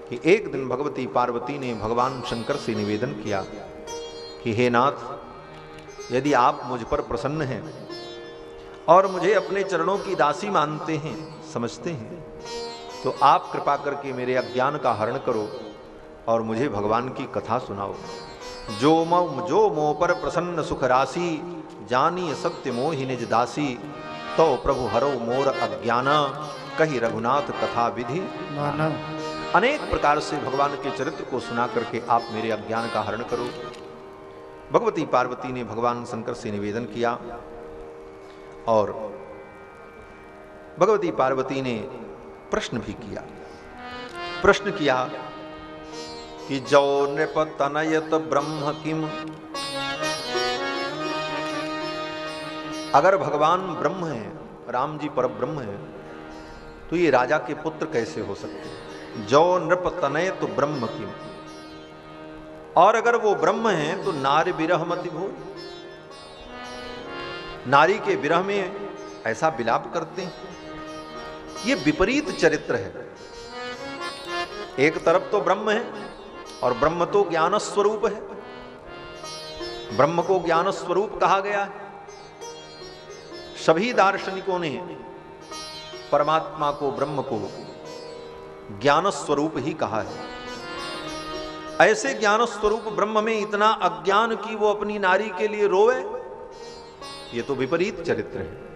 कि एक दिन भगवती पार्वती ने भगवान शंकर से निवेदन किया कि हे नाथ, यदि आप मुझ पर प्रसन्न हैं और मुझे अपने चरणों की दासी मानते हैं, समझते हैं, तो आप कृपा करके मेरे अज्ञान का हरण करो और मुझे भगवान की कथा सुनाओ। जो मो पर प्रसन्न सुख राशि, जानी सत्य मोहि निज दासी, तो प्रभु हरो मोर अज्ञाना, कही रघुनाथ कथा विधि माना। अनेक प्रकार से भगवान के चरित्र को सुना करके आप मेरे अज्ञान का हरण करो। भगवती पार्वती ने भगवान शंकर से निवेदन किया और भगवती पार्वती ने प्रश्न भी किया। प्रश्न किया कि जो नृप तनयत ब्रह्म किम, अगर भगवान ब्रह्म है, राम जी पर ब्रह्म है, तो ये राजा के पुत्र कैसे हो सकते हैं? जो नृप तनयत ब्रह्म किम, और अगर वो ब्रह्म है तो नारी विरह मति भोज, नारी के विरह में ऐसा विलाप करते हैं। ये विपरीत चरित्र है। एक तरफ तो ब्रह्म है और ब्रह्म तो ज्ञान स्वरूप है, ब्रह्म को ज्ञान स्वरूप कहा गया है। सभी दार्शनिकों ने परमात्मा को, ब्रह्म को ज्ञान स्वरूप ही कहा है। ऐसे ज्ञान स्वरूप ब्रह्म में इतना अज्ञान कि वो अपनी नारी के लिए रोए, ये तो विपरीत चरित्र है।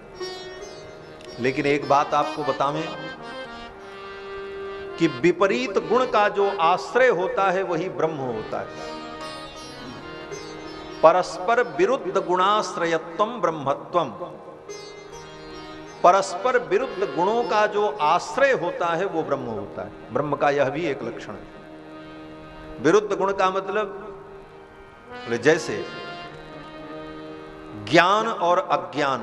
लेकिन एक बात आपको बतावें कि विपरीत गुण का जो आश्रय होता है वही ब्रह्म होता है। परस्पर विरुद्ध गुणाश्रयत्वम ब्रह्मत्वम, परस्पर विरुद्ध गुणों का जो आश्रय होता है वो ब्रह्म होता है। ब्रह्म का यह भी एक लक्षण है। विरुद्ध गुण का मतलब जैसे ज्ञान और अज्ञान,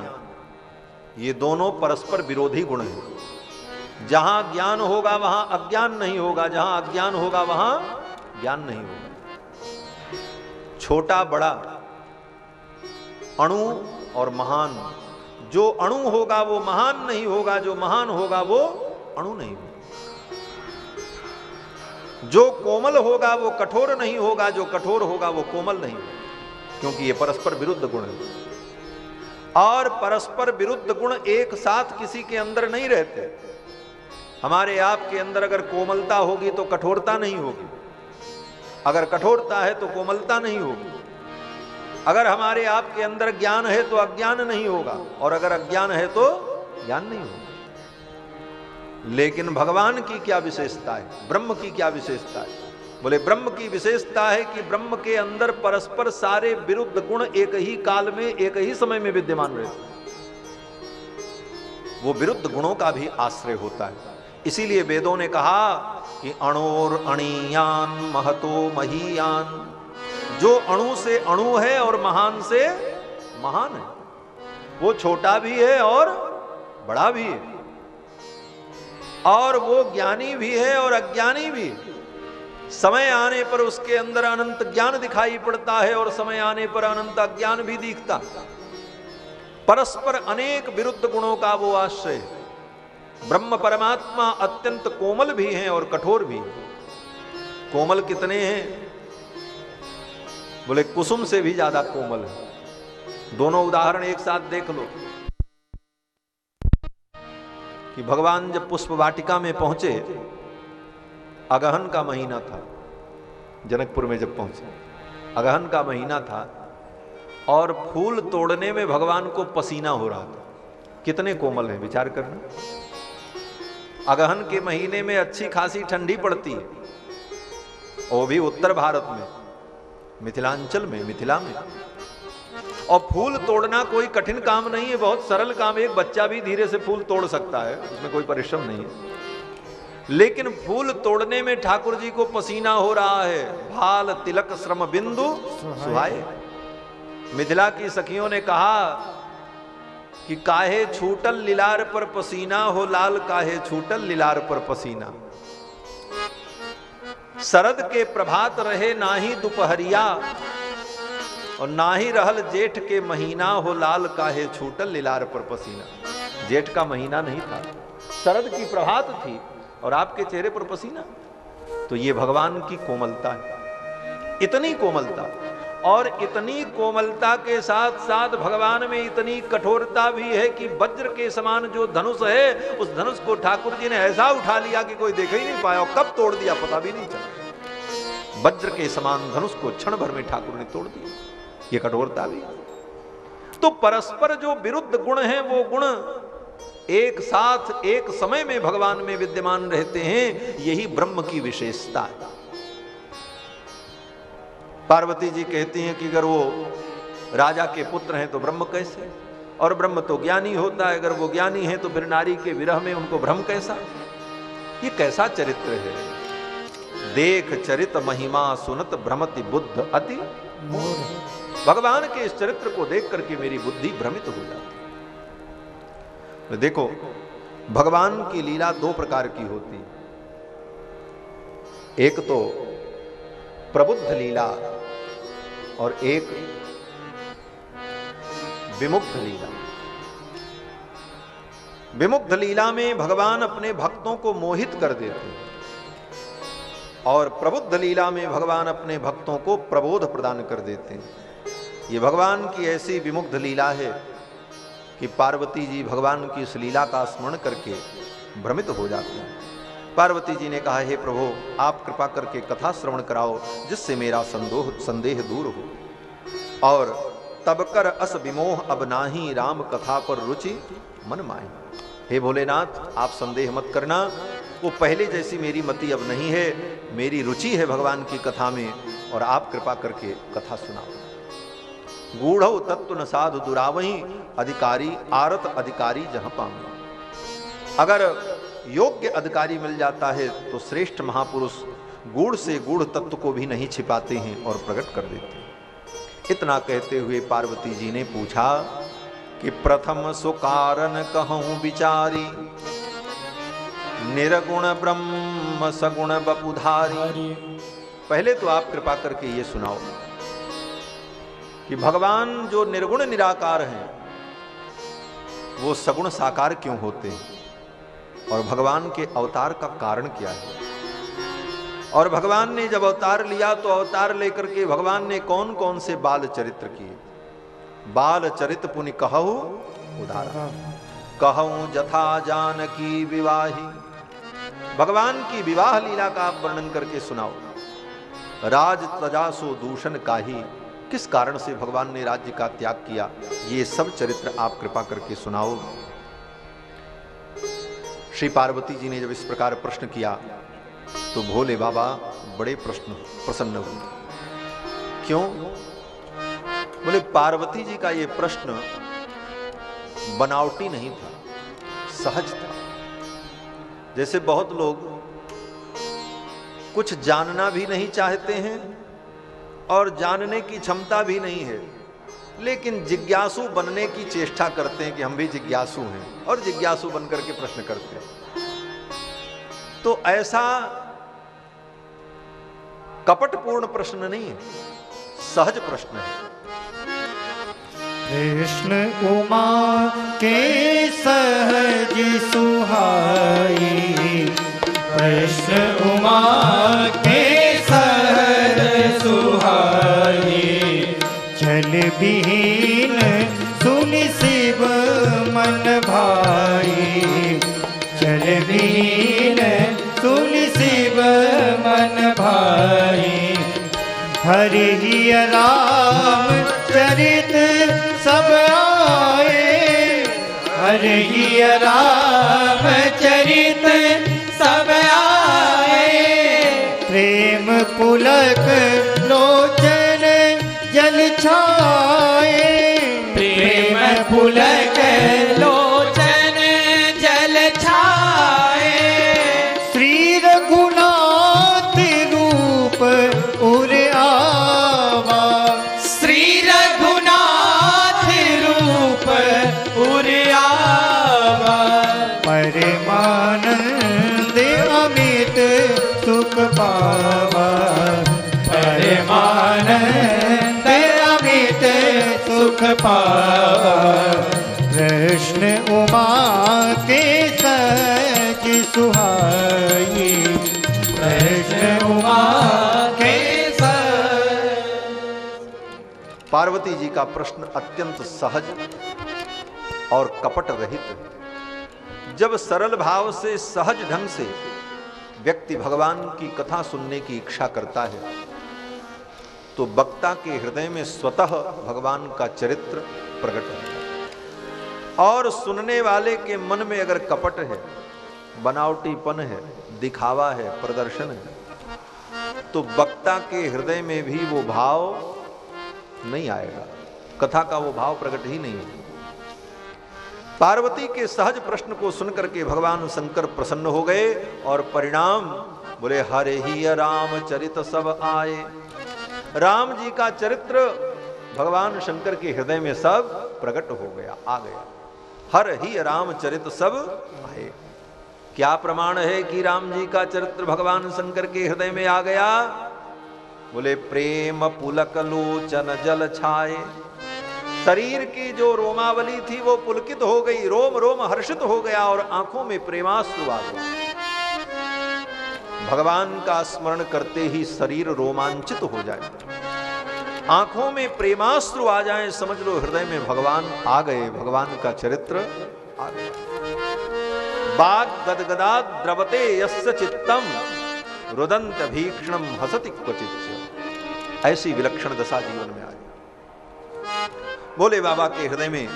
ये दोनों परस्पर विरोधी गुण हैं। जहां ज्ञान होगा वहां अज्ञान नहीं होगा, जहां अज्ञान होगा वहां ज्ञान नहीं होगा। छोटा बड़ा, अणु और महान, जो अणु होगा वो महान नहीं होगा, जो महान होगा वो अणु नहीं होगा। जो कोमल होगा वो कठोर नहीं होगा, जो कठोर होगा वो कोमल नहीं होगा, क्योंकि ये परस्पर विरुद्ध गुण है। और परस्पर विरुद्ध गुण एक साथ किसी के अंदर नहीं रहते। हमारे आपके अंदर अगर कोमलता होगी तो कठोरता नहीं होगी, अगर कठोरता है तो कोमलता नहीं होगी। अगर हमारे आपके अंदर ज्ञान है तो अज्ञान नहीं होगा, और अगर अज्ञान है तो ज्ञान नहीं होगा। लेकिन भगवान की क्या विशेषता है, ब्रह्म की क्या विशेषता है? बोले ब्रह्म की विशेषता है कि ब्रह्म के अंदर परस्पर सारे विरुद्ध गुण एक ही काल में, एक ही समय में विद्यमान रहते हैं। वो विरुद्ध गुणों का भी आश्रय होता है। इसीलिए वेदों ने कहा कि अणोर अणीयान महतो महीयान, जो अणु से अणु है और महान से महान है, वो छोटा भी है और बड़ा भी है, और वो ज्ञानी भी है और अज्ञानी भी है। समय आने पर उसके अंदर अनंत ज्ञान दिखाई पड़ता है और समय आने पर अनंत अज्ञान भी दिखता। परस्पर अनेक विरुद्ध गुणों का वो आश्रय है। ब्रह्म परमात्मा अत्यंत कोमल भी हैं और कठोर भी हैं। कोमल कितने हैं? बोले कुसुम से भी ज्यादा कोमल है। दोनों उदाहरण एक साथ देख लो कि भगवान जब पुष्प वाटिका में पहुंचे, अगहन का महीना था, जनकपुर में जब पहुंचे अगहन का महीना था, और फूल तोड़ने में भगवान को पसीना हो रहा था। कितने कोमल है, विचार करना। अगहन के महीने में अच्छी खासी ठंडी पड़ती है, वो भी उत्तर भारत में, मिथिलांचल में, मिथिला में। और फूल तोड़ना कोई कठिन काम नहीं है, बहुत सरल काम है। एक बच्चा भी धीरे से फूल तोड़ सकता है, उसमें कोई परिश्रम नहीं है। लेकिन फूल तोड़ने में ठाकुर जी को पसीना हो रहा है। भाल तिलक श्रम बिंदु सुहाए। मिथिला की सखियों ने कहा कि काहे छूटल लिलार पर पसीना हो लाल, काहे छूटल लिलार पर पसीना। शरद के प्रभात रहे नाही दोपहरिया, और ना ही रहल जेठ के महीना हो लाल, काहे छूटल लिलार पर पसीना। जेठ का महीना नहीं था, शरद की प्रभात थी और आपके चेहरे पर पसीना। तो ये भगवान की कोमलता है, इतनी कोमलता, और इतनी कोमलता के साथ साथ भगवान में इतनी कठोरता भी है कि वज्र के समान जो धनुष है, उस धनुष को ठाकुर जी ने ऐसा उठा लिया कि कोई देख ही नहीं पाया, और कब तोड़ दिया पता भी नहीं चला। वज्र के समान धनुष को क्षण भर में ठाकुर ने तोड़ दिया, ये कठोरता भी है। तो परस्पर जो विरुद्ध गुण हैं, वो गुण एक साथ एक समय में भगवान में विद्यमान रहते हैं, यही ब्रह्म की विशेषता है। पार्वती जी कहती हैं कि अगर वो राजा के पुत्र हैं तो ब्रह्म कैसे, और ब्रह्म तो ज्ञानी होता है, अगर वो ज्ञानी है तो फिर नारी के विरह में उनको भ्रम कैसा। ये कैसा चरित्र है, देख चरित महिमा सुनत भ्रमति बुद्ध अति। भगवान के इस चरित्र को देख करके मेरी बुद्धि भ्रमित हो जाती है। देखो, भगवान की लीला दो प्रकार की होती है, एक तो प्रबुद्ध लीला और एक विमुग्ध लीला। विमुग्ध लीला में भगवान अपने भक्तों को मोहित कर देते हैं, और प्रबुद्ध लीला में भगवान अपने भक्तों को प्रबोध प्रदान कर देते हैं। ये भगवान की ऐसी विमुग्ध लीला है कि पार्वती जी भगवान की इस लीला का स्मरण करके भ्रमित हो जाते हैं। पार्वती जी ने कहा, हे प्रभु, आप कृपा करके कथा श्रवण कराओ जिससे मेरा संदेह दूर हो। और तब कर अस विमोह अब नाही, राम कथा पर रुचि मन माही। हे भोलेनाथ, आप संदेह मत करना, वो पहले जैसी मेरी मति अब नहीं है, मेरी रुचि है भगवान की कथा में, और आप कृपा करके कथा सुनाओ। गूढ़ तत्व न साधु दुरावही, अधिकारी आरत अधिकारी जहां पाऊंगा। अगर योग्य अधिकारी मिल जाता है तो श्रेष्ठ महापुरुष गूढ़ से गूढ़ तत्व को भी नहीं छिपाते हैं और प्रकट कर देते हैं। इतना कहते हुए पार्वती जी ने पूछा कि प्रथम सो कारण कहूं विचारी, निर्गुण ब्रह्म सगुण बपुधारी। पहले तो आप कृपा करके ये सुनाओ कि भगवान जो निर्गुण निराकार हैं, वो सगुण साकार क्यों होते हैं, और भगवान के अवतार का कारण क्या है। और भगवान ने जब अवतार लिया तो अवतार लेकर के भगवान ने कौन कौन से बाल चरित्र किए। बाल चरित पुनि कहूं उदाहरण, कहूं जथा जानकी विवाही। भगवान की विवाह लीला का आप वर्णन करके सुनाओ। राज तजासो दूषण काही, किस कारण से भगवान ने राज्य का त्याग किया, ये सब चरित्र आप कृपा करके सुनाओ। श्री पार्वती जी ने जब इस प्रकार प्रश्न किया तो भोले बाबा बड़े प्रसन्न हुए। क्यों? बोले, पार्वती जी का ये प्रश्न बनावटी नहीं था, सहज था। जैसे बहुत लोग कुछ जानना भी नहीं चाहते हैं और जानने की क्षमता भी नहीं है, लेकिन जिज्ञासु बनने की चेष्टा करते हैं कि हम भी जिज्ञासु हैं, और जिज्ञासु बनकर के प्रश्न करते हैं। तो ऐसा कपटपूर्ण प्रश्न नहीं है, सहज प्रश्न है। कृष्ण उमा के सहज सुहाई, कृष्ण उमा के सहज सुहाई। जल विहीन सुनि शिव मन भाई, जल विहीन सुनि शिव मन भाई। हरि राम चरित सब आए, हरि राम चरित सब आए। प्रेम पुलक लोचन जल छाए, प्रेम पुलक लोचन जल छाए। श्री रघुनाथ रूप उर आवा, श्री रघुनाथ रूप उर आवा। परमानंद अमित सुख पावा, परमानंद अमित सुख पावा। कृष्ण उमा के सहज की सुहाई, कृष्ण उमा के पार्वती जी का प्रश्न अत्यंत सहज और कपट रहित है। जब सरल भाव से सहज ढंग से व्यक्ति भगवान की कथा सुनने की इच्छा करता है तो वक्ता के हृदय में स्वतः भगवान का चरित्र प्रकट होता है। और सुनने वाले के मन में अगर कपट है, बनावटीपन है, दिखावा है, प्रदर्शन है, तो वक्ता के हृदय में भी वो भाव नहीं आएगा, कथा का वो भाव प्रकट ही नहीं है। पार्वती के सहज प्रश्न को सुनकर के भगवान शंकर प्रसन्न हो गए और परिणाम बोले, हरे ही राम चरित सब आए। राम जी का चरित्र भगवान शंकर के हृदय में सब प्रकट हो गया, आ गया। हर ही राम चरित सब आए। क्या प्रमाण है कि राम जी का चरित्र भगवान शंकर के हृदय में आ गया? बोले, प्रेम पुलक लोचन जल छाए। शरीर की जो रोमावली थी वो पुलकित हो गई, रोम रोम हर्षित हो गया और आंखों में प्रेमाश्रु आ गया। भगवान का स्मरण करते ही शरीर रोमांचित हो जाए, आंखों में प्रेमाश्रु आ जाए, समझ लो हृदय में भगवान आ गए, भगवान का चरित्र आ गया। बाग गदगदा द्रवते यस्य चित्तम रुदंत भीक्षणम हसति क्वचित्। ऐसी विलक्षण दशा जीवन में आई। भोले बाबा के हृदय में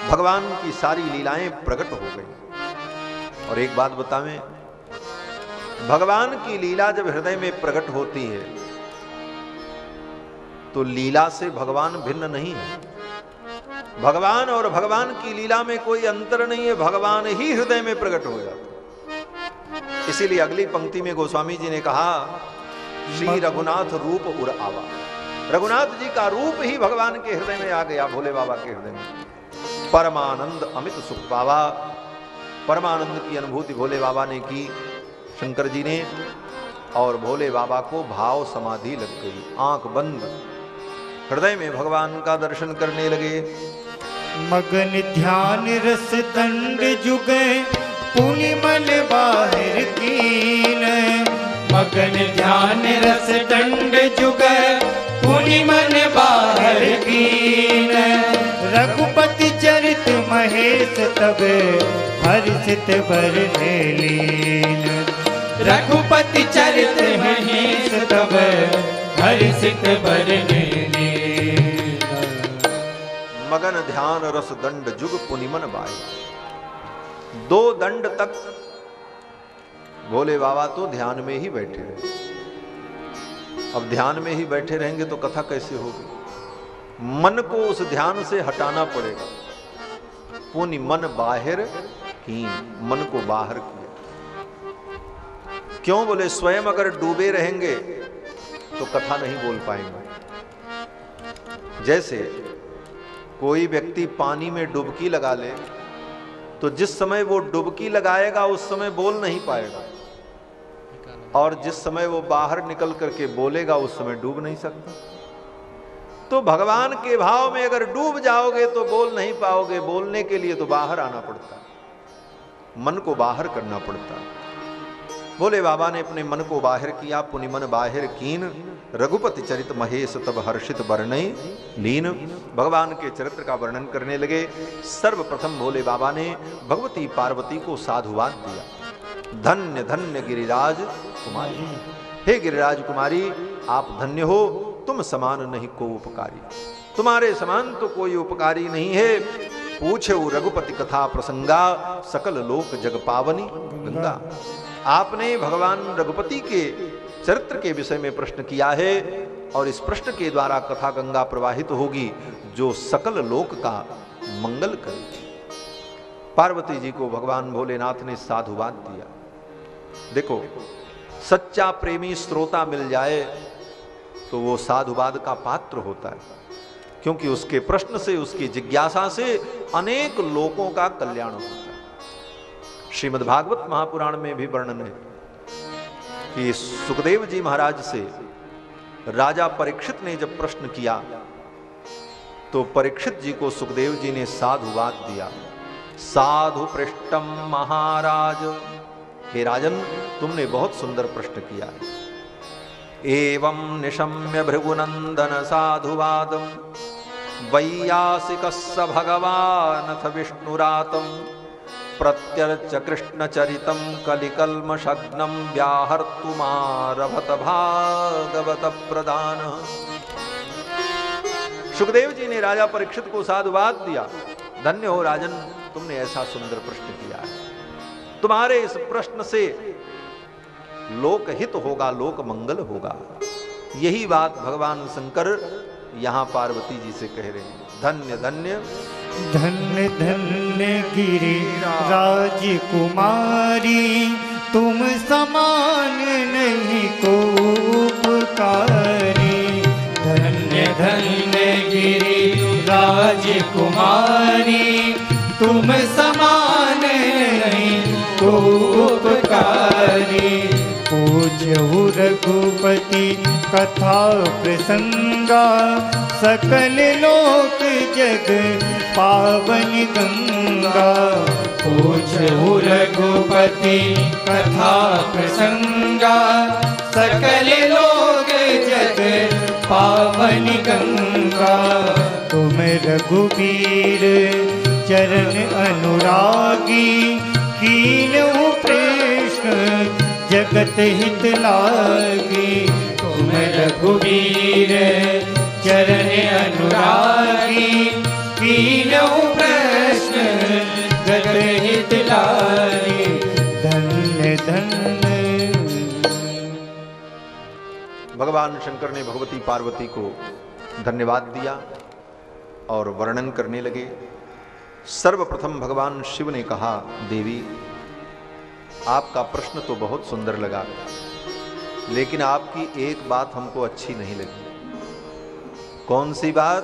भगवान की सारी लीलाएं प्रकट हो गई। और एक बात बतावें, भगवान की लीला जब हृदय में प्रकट होती है तो लीला से भगवान भिन्न नहीं है। भगवान और भगवान की लीला में कोई अंतर नहीं है, भगवान ही हृदय में प्रकट हो जाता है। इसीलिए अगली पंक्ति में गोस्वामी जी ने कहा, श्री रघुनाथ रूप उर आवा। रघुनाथ जी का रूप ही भगवान के हृदय में आ गया, भोले बाबा के हृदय में। परमानंद अमित सुख पावा। परमानंद की अनुभूति भोले बाबा ने की, शंकर जी ने, और भोले बाबा को भाव समाधि लग गई। आंख बंद, हृदय में भगवान का दर्शन करने लगे। मगन ध्यान रस दंड जुगे पुनि मन बाहर कीन। मगन ध्यान रस दंड जुगे पुनि मन बाहर कीन। रघुपति चरित महेश तब हर्षित बरने लीन। रघुपति चरित महेश तब हर्षित बरने लीन। मगन ध्यान रस दंड जुग पुनिमन बाई। 2 दंड तक भोले बाबा तो ध्यान में ही बैठे रहे। अब ध्यान में ही बैठे रहेंगे तो कथा कैसे होगी? मन को उस ध्यान से हटाना पड़ेगा। पुनि मन बाहर कीन, मन को बाहर किया। क्यों? बोले, स्वयं अगर डूबे रहेंगे तो कथा नहीं बोल पाएंगे। जैसे कोई व्यक्ति पानी में डुबकी लगा ले तो जिस समय वो डुबकी लगाएगा उस समय बोल नहीं पाएगा, और जिस समय वो बाहर निकल करके बोलेगा उस समय डूब नहीं सकता। तो भगवान के भाव में अगर डूब जाओगे तो बोल नहीं पाओगे। बोलने के लिए तो बाहर आना पड़ता है, मन को बाहर करना पड़ता है। भोले बाबा ने अपने मन को बाहर किया। पुनि मन बाहर कीन। रघुपति चरित महेश तब हर्षित बरनई लीन। भगवान के चरित्र का वर्णन करने लगे। सर्वप्रथम भोले बाबा ने भगवती पार्वती को साधुवाद दिया। धन्य धन्य गिरिराज कुमारी। हे गिरिराज कुमारी, आप धन्य हो, तुम समान नहीं को उपकारी। तुम्हारे समान तो कोई उपकारी नहीं है। पूछे रघुपति कथा प्रसंगा, सकल लोक जग पावनी गंगा। आपने भगवान रघुपति के चरित्र के विषय में प्रश्न किया है और इस प्रश्न के द्वारा कथा गंगा प्रवाहित होगी जो सकल लोक का मंगल करेगी। पार्वती जी को भगवान भोलेनाथ ने साधुवाद दिया। देखो, सच्चा प्रेमी श्रोता मिल जाए तो वो साधुवाद का पात्र होता है, क्योंकि उसके प्रश्न से, उसकी जिज्ञासा से अनेक लोगों का कल्याण होता है। श्रीमद् भागवत महापुराण में भी वर्णन है कि सुखदेव जी महाराज से राजा परीक्षित ने जब प्रश्न किया तो परीक्षित जी को सुखदेव जी ने साधुवाद दिया। साधु पृष्ठम महाराज हे राजन, तुमने बहुत सुंदर प्रश्न किया है। एवं निशम्य भृगुनंदन साधुवादम वैयासिकस्य भगवानथ विष्णुरातं प्रत्यर्च कृष्णचरितं कलिकल्मषग्नं व्याहर्तुमारभत भागवत प्रदान। सुखदेव जी ने राजा परीक्षित को साधुवाद दिया। धन्य हो राजन, तुमने ऐसा सुंदर प्रश्न किया है। तुम्हारे इस प्रश्न से लोकहित होगा, लोक मंगल होगा। यही बात भगवान शंकर यहां पार्वती जी से कह रहे हैं। धन्य धन्य धन्य धन्य गिरिराज कुमारी, तुम समान नहीं को उपकारी। धन्य धन्य गिरिराज कुमारी, तुम समान नहीं को उपकारी। पूज्यहु रघुपति कथा प्रसंगा, सकल लोक जग पावन गंगा। पूज्यहु रघुपति कथा प्रसंगा, सकल लोक जग पावन गंगा। तुम रघुवीर चरण अनुरागी, कीन्हु प्रश्न जगत हित लागी। तुम रघुवीर चरण अनुरागी, कीन्हु प्रश्न जगत हित लागी। धन्य धन्य। भगवान शंकर ने भगवती पार्वती को धन्यवाद दिया और वर्णन करने लगे। सर्वप्रथम भगवान शिव ने कहा, देवी आपका प्रश्न तो बहुत सुंदर लगा, लेकिन आपकी एक बात हमको अच्छी नहीं लगी। कौन सी बात?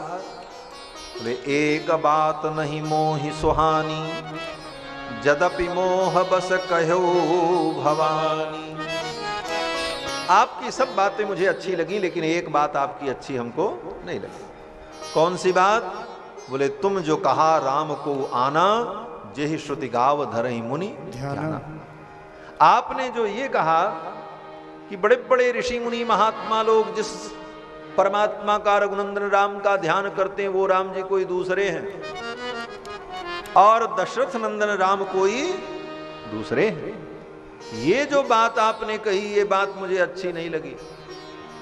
बोले, एक बात नहीं मोहि सुहानी, जदपि मोह बस कहो भवानी। आपकी सब बातें मुझे अच्छी लगी, लेकिन एक बात आपकी अच्छी हमको नहीं लगी। कौन सी बात? बोले, तुम जो कहा राम को आना, जेहि श्रुति गाव धरहि मुनि ध्याना। आपने जो ये कहा कि बड़े बड़े ऋषि मुनि महात्मा लोग जिस परमात्मा का रघुनंदन राम का ध्यान करते हैं, वो राम जी कोई दूसरे हैं, और दशरथ नंदन राम कोई दूसरे हैं। ये जो बात आपने कही, ये बात मुझे अच्छी नहीं लगी।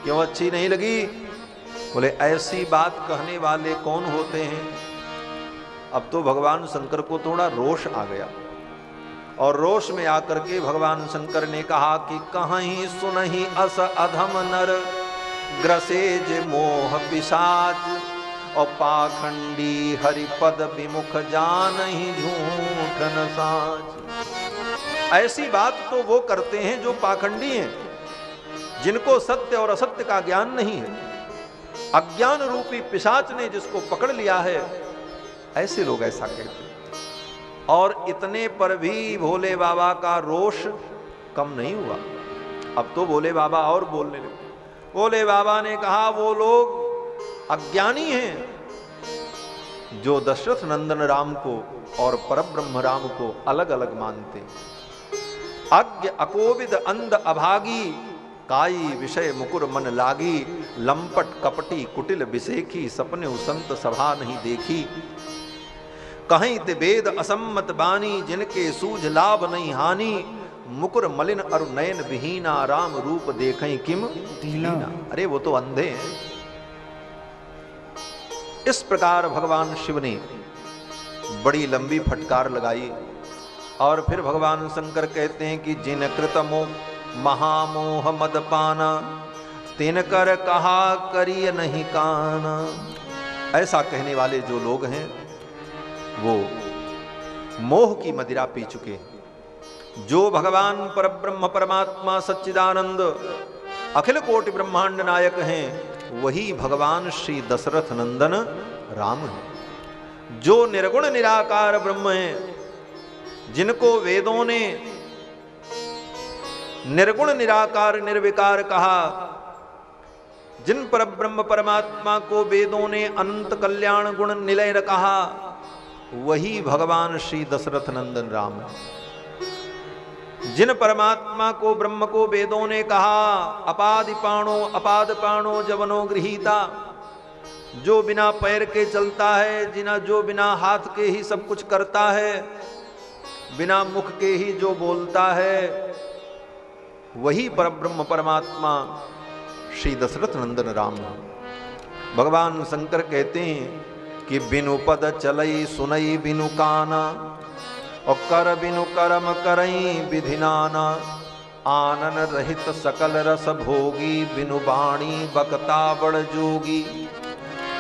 क्यों अच्छी नहीं लगी? बोले, ऐसी बात कहने वाले कौन होते हैं? अब तो भगवान शंकर को थोड़ा रोष आ गया, और रोष में आकर के भगवान शंकर ने कहा कि कहीं सुनहि अस अधम नर, ग्रसेज मोह पिशाच, और पाखंडी हरिपद विमुख जानहि झूठ न साच। ऐसी बात तो वो करते हैं जो पाखंडी हैं, जिनको सत्य और असत्य का ज्ञान नहीं है। अज्ञान रूपी पिशाच ने जिसको पकड़ लिया है, ऐसे लोग ऐसा कहते हैं। और इतने पर भी भोले बाबा का रोष कम नहीं हुआ। अब तो भोले बाबा और बोलने लगे। भोले बाबा ने कहा, वो लोग अज्ञानी हैं जो दशरथ नंदन राम को और परब्रह्म राम को अलग अलग मानते। अज्ञ अकोविद अंध अभागी, काई विषय मुकुर मन लागी, लंपट कपटी कुटिल बिसेखी, सपने संत सभा नहीं देखी। कहीं ते वेद असम्मत बानी, जिनके सूझ लाभ नहीं हानि, मुकुर मलिन अरु नयन विहीना, राम रूप देखें किम दीना। अरे वो तो अंधे हैं। इस प्रकार भगवान शिव ने बड़ी लंबी फटकार लगाई, और फिर भगवान शंकर कहते हैं कि जिन कृतमो महामोह मदपाना, तिन कर कहा करिय नहीं काना। ऐसा कहने वाले जो लोग हैं, वो मोह की मदिरा पी चुके हैं। जो भगवान परब्रह्म परमात्मा सच्चिदानंद अखिल कोटि ब्रह्मांड नायक हैं, वही भगवान श्री दशरथ नंदन राम हैं। जो निर्गुण निराकार ब्रह्म हैं, जिनको वेदों ने निर्गुण निराकार निर्विकार कहा, जिन परब्रह्म परमात्मा को वेदों ने अनंत कल्याण गुण निलय कहा, वही भगवान श्री दशरथ नंदन राम है। जिन परमात्मा को, ब्रह्म को वेदों ने कहा अपाद पाणो जवनो गृहीता, जो बिना पैर के चलता है, जो बिना हाथ के ही सब कुछ करता है, बिना मुख के ही जो बोलता है, वही परब्रह्म परमात्मा श्री दशरथ नंदन राम है। भगवान शंकर कहते हैं कि बिनु पद चलई सुनई बिनु काना, और कर बिनु कर्म करई विधि नाना, आनन रहित सकल रस भोगी, बिनु वाणी बकता बड़ जोगी।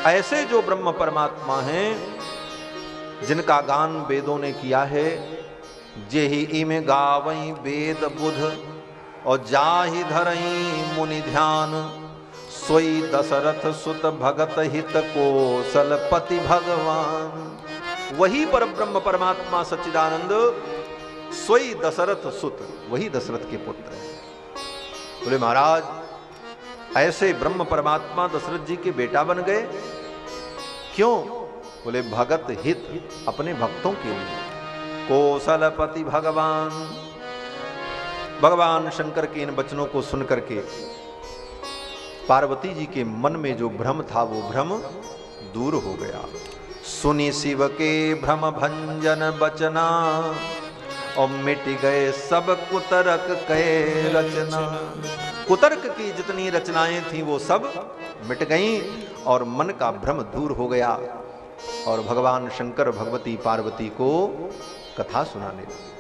ऐसे जो ब्रह्म परमात्मा हैं, जिनका गान वेदों ने किया है, जेहि इमे गावई वेद बुध, और जाहि धरई मुनि ध्यान, सोई दशरथ सुत भगत हित कौशलपति भगवान। वही परब्रह्म परमात्मा सच्चिदानंद सोई दशरथ सुत, वही दशरथ के पुत्र है। बोले महाराज, ऐसे ब्रह्म परमात्मा दशरथ जी के बेटा बन गए, क्यों? बोले भगत हित, अपने भक्तों के लिए। कौशलपति भगवान। भगवान शंकर के इन वचनों को सुन करके पार्वती जी के मन में जो भ्रम था, वो भ्रम दूर हो गया। सुनी शिव के भ्रम भंजन बचना, और मिट गए सब कुतर्क के रचना। कुतर्क की जितनी रचनाएं थी वो सब मिट गईं, और मन का भ्रम दूर हो गया। और भगवान शंकर भगवती पार्वती को कथा सुनाने लगे।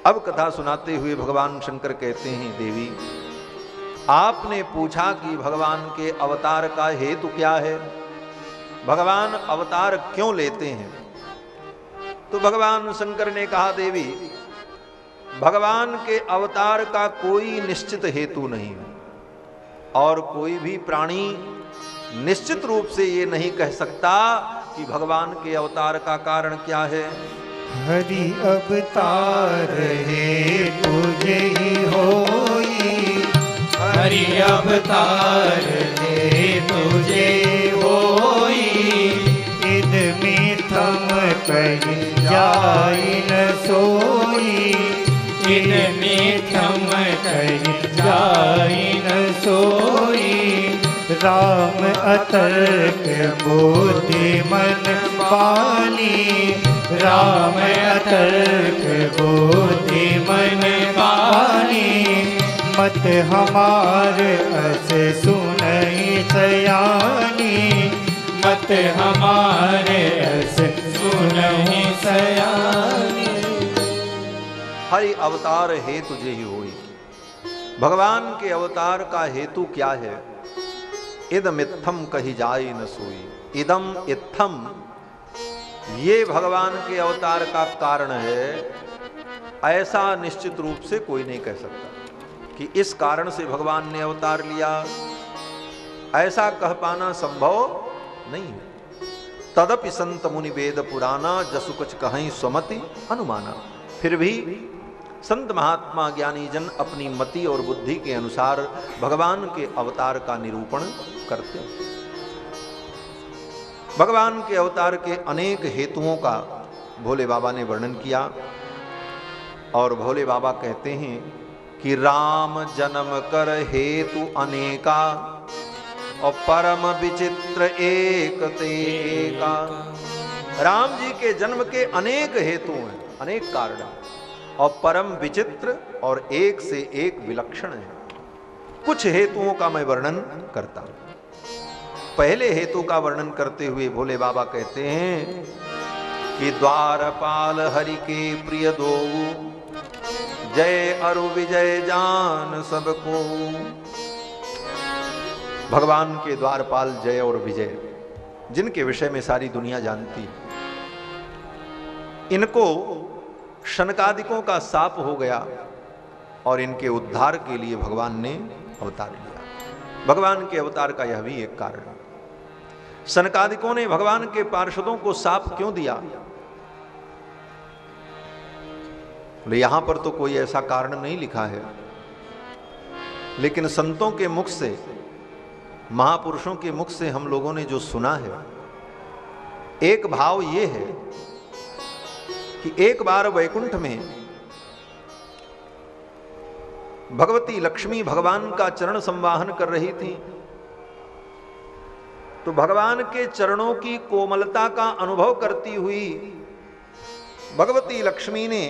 अब कथा सुनाते हुए भगवान शंकर कहते हैं, देवी आपने पूछा कि भगवान के अवतार का हेतु क्या है, भगवान अवतार क्यों लेते हैं? तो भगवान शंकर ने कहा, देवी भगवान के अवतार का कोई निश्चित हेतु नहीं है, और कोई भी प्राणी निश्चित रूप से ये नहीं कह सकता कि भगवान के अवतार का कारण क्या है। हरि अवतार है तुझे ही होई, हरि अवतार है तुझे होई, इद में थम कहीं जाई न सोई, इद में थम कहीं जाई न सोई। राम अतर्क बुद्धि मन पानी, राम अतर्क बुद्धि मन पानी, मत हमार अस सुनई सयानी, मत हमारे अस सुनई सयानी। हरि अवतार हेतु जे ही होई। भगवान के अवतार का हेतु क्या है? इदम इत्थम कही जाए न सोई। इदम इत्थम, ये भगवान के अवतार का कारण है, ऐसा निश्चित रूप से कोई नहीं कह सकता कि इस कारण से भगवान ने अवतार लिया। ऐसा कह पाना संभव नहीं है। तदपि संत मुनि वेद पुराना, जसु कुछ कहीं स्वमति अनुमाना। फिर भी संत महात्मा ज्ञानी जन अपनी मति और बुद्धि के अनुसार भगवान के अवतार का निरूपण करते हैं। भगवान के अवतार के अनेक हेतुओं का भोले बाबा ने वर्णन किया, और भोले बाबा कहते हैं कि राम जन्म कर हेतु अनेका, और परम विचित्र एक ते एका। राम जी के जन्म के अनेक हेतु हैं, अनेक कारण, और परम विचित्र और एक से एक विलक्षण है। कुछ हेतुओं का मैं वर्णन करता हूं। पहले हेतु का वर्णन करते हुए भोले बाबा कहते हैं कि द्वारपाल हरि के प्रिय दो, जय अरु विजय जान सबको। भगवान के द्वारपाल जय और विजय, जिनके विषय में सारी दुनिया जानती है, इनको शनकादिकों का शाप हो गया, और इनके उद्धार के लिए भगवान ने अवतार लिया। भगवान के अवतार का यह भी एक कारण है। शनकादिकों ने भगवान के पार्षदों को शाप क्यों दिया? यहां पर तो कोई ऐसा कारण नहीं लिखा है, लेकिन संतों के मुख से, महापुरुषों के मुख से हम लोगों ने जो सुना है, एक भाव ये है कि एक बार वैकुंठ में भगवती लक्ष्मी भगवान का चरण संवाहन कर रही थी, तो भगवान के चरणों की कोमलता का अनुभव करती हुई भगवती लक्ष्मी ने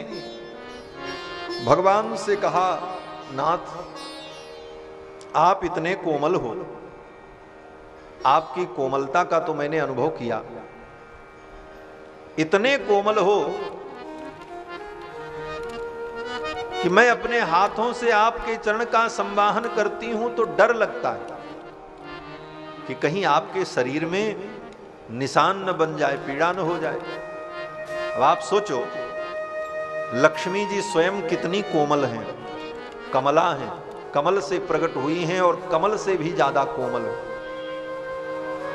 भगवान से कहा, नाथ आप इतने कोमल हो, आपकी कोमलता का तो मैंने अनुभव किया, इतने कोमल हो कि मैं अपने हाथों से आपके चरण का संवाहन करती हूं तो डर लगता है कि कहीं आपके शरीर में निशान न बन जाए, पीड़ा न हो जाए। अब आप सोचो, लक्ष्मी जी स्वयं कितनी कोमल हैं, कमला हैं, कमल से प्रकट हुई हैं और कमल से भी ज्यादा कोमल है।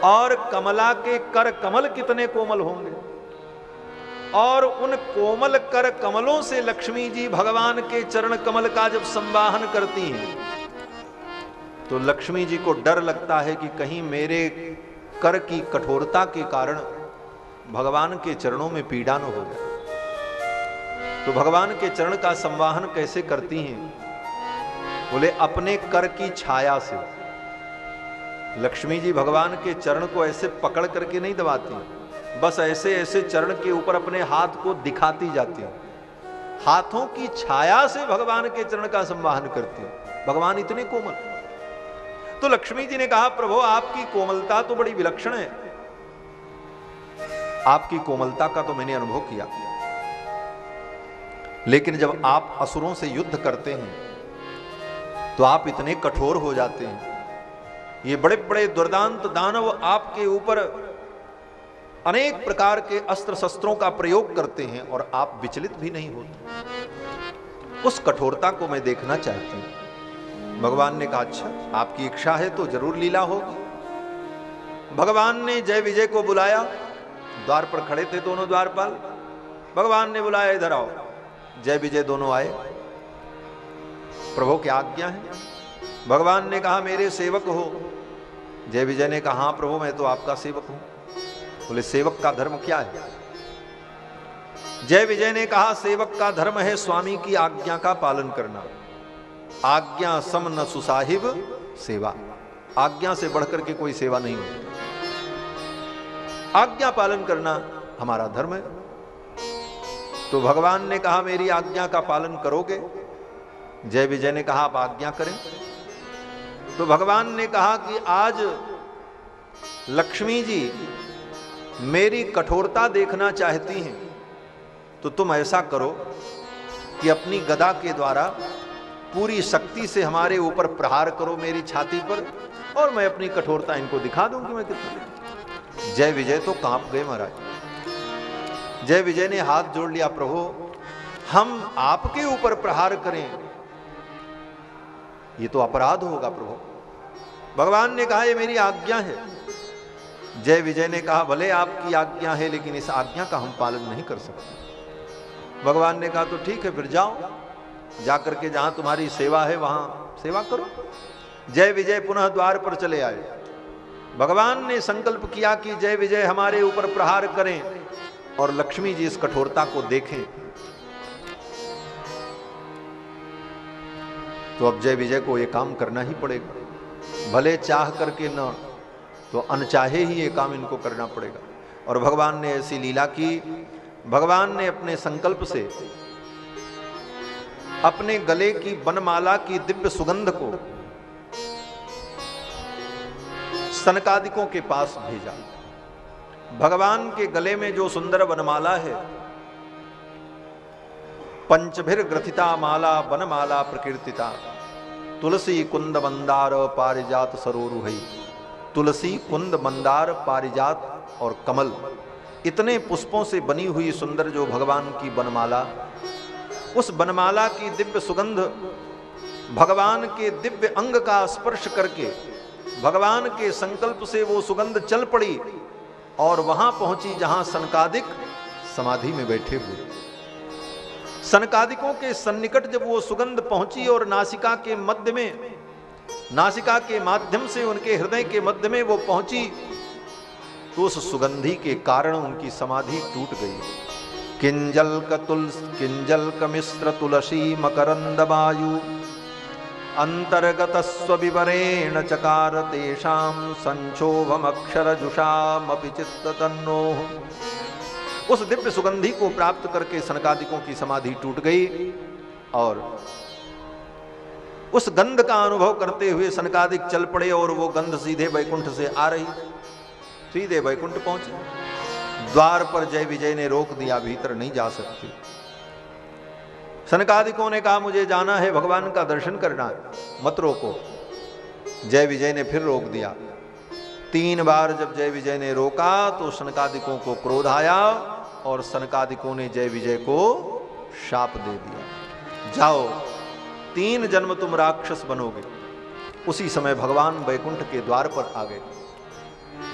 और कमला के कर कमल कितने कोमल होंगे, और उन कोमल कर कमलों से लक्ष्मी जी भगवान के चरण कमल का जब संवाहन करती हैं तो लक्ष्मी जी को डर लगता है कि कहीं मेरे कर की कठोरता के कारण भगवान के चरणों में पीड़ा न हो जाए। तो भगवान के चरण का संवाहन कैसे करती हैं? बोले अपने कर की छाया से। लक्ष्मी जी भगवान के चरण को ऐसे पकड़ करके नहीं दबाती, बस ऐसे ऐसे चरण के ऊपर अपने हाथ को दिखाती जाती है, हाथों की छाया से भगवान के चरण का संवाहन करती है। भगवान इतने कोमल। तो लक्ष्मी जी ने कहा, प्रभु आपकी कोमलता तो बड़ी विलक्षण है, आपकी कोमलता का तो मैंने अनुभव किया, लेकिन जब आप असुरों से युद्ध करते हैं तो आप इतने कठोर हो जाते हैं, ये बड़े बड़े दुर्दांत दानव आपके ऊपर अनेक प्रकार के अस्त्र शस्त्रों का प्रयोग करते हैं और आप विचलित भी नहीं होते। उस कठोरता को मैं देखना चाहती हूं। भगवान ने कहा, अच्छा आपकी इच्छा है तो जरूर लीला होगी। भगवान ने जय विजय को बुलाया, द्वार पर खड़े थे दोनों द्वारपाल। भगवान ने बुलाया, इधर आओ। जय विजय दोनों आए। प्रभु क्या आज्ञा है? भगवान ने कहा, मेरे सेवक हो। जय विजय ने कहा, हाँ प्रभु मैं तो आपका सेवक हूं। बोले सेवक का धर्म क्या है? जय विजय ने कहा, सेवक का धर्म है स्वामी की आज्ञा का पालन करना। आज्ञा सम न सुसाहिब सेवा। आज्ञा से बढ़कर के कोई सेवा नहीं होती, आज्ञा पालन करना हमारा धर्म है। तो भगवान ने कहा, मेरी आज्ञा का पालन करोगे? जय विजय ने कहा, आप आज्ञा करें। तो भगवान ने कहा कि आज लक्ष्मी जी मेरी कठोरता देखना चाहती हैं, तो तुम ऐसा करो कि अपनी गदा के द्वारा पूरी शक्ति से हमारे ऊपर प्रहार करो मेरी छाती पर, और मैं अपनी कठोरता इनको दिखा दूंगी मैं कितना। जय विजय तो कांप गए महाराज। जय विजय ने हाथ जोड़ लिया, प्रभु हम आपके ऊपर प्रहार करें ये तो अपराध होगा प्रभु। भगवान ने कहा, ये मेरी आज्ञा है। जय विजय ने कहा, भले आपकी आज्ञा है लेकिन इस आज्ञा का हम पालन नहीं कर सकते। भगवान ने कहा, तो ठीक है फिर जाओ, जाकर के जहां तुम्हारी सेवा है वहां सेवा करो। जय विजय पुनः द्वार पर चले आए। भगवान ने संकल्प किया कि जय विजय हमारे ऊपर प्रहार करें और लक्ष्मी जी इस कठोरता को देखें। तो अब जय विजय को ये काम करना ही पड़ेगा, भले चाह करके न तो अनचाहे ही ये काम इनको करना पड़ेगा। और भगवान ने ऐसी लीला की, भगवान ने अपने संकल्प से अपने गले की वनमाला की दिव्य सुगंध को सनकादिकों के पास भेजा। भगवान के गले में जो सुंदर वनमाला है, पंचभिर ग्रथिता माला वनमाला प्रकीर्तिता, तुलसी कुंद मंदार पारिजात सरोरुहै। तुलसी कुंद मंदार पारिजात और कमल, इतने पुष्पों से बनी हुई सुंदर जो भगवान की वनमाला, उस वनमाला की दिव्य सुगंध भगवान के दिव्य अंग का स्पर्श करके भगवान के संकल्प से वो सुगंध चल पड़ी और वहां पहुंची जहां सनकादिक समाधि में बैठे हुए। सनकादिकों के सन्निकट जब वो सुगंध पहुंची और नासिका के मध्य में, नासिका के माध्यम से उनके हृदय के मध्य में वो पहुंची, तो उस सुगंधी के कारण उनकी समाधि टूट गई। किंजल क मिश्र तुलसी मकरंद वायु अंतर्गत स्वविवरेण चकार तेषाम संक्षोभमक्षरजुषामपि चित्त तन्नो। उस दिव्य सुगंधि को प्राप्त करके सनकादिकों की समाधि टूट गई और उस गंध का अनुभव करते हुए सनकादिक चल पड़े और वो गंध सीधे वैकुंठ से आ रही, सीधे वैकुंठ पहुंचे। द्वार पर जय विजय ने रोक दिया, भीतर नहीं जा सकती। सनकादिकों ने कहा मुझे जाना है, भगवान का दर्शन करना है, मत रोको। जय विजय ने फिर रोक दिया। 3 बार जब जय विजय ने रोका तो सनकादिकों को क्रोध आया और सनकादिकों ने जय विजय को शाप दे दिया, जाओ 3 जन्म तुम राक्षस बनोगे। उसी समय भगवान वैकुंठ के द्वार पर आ गए।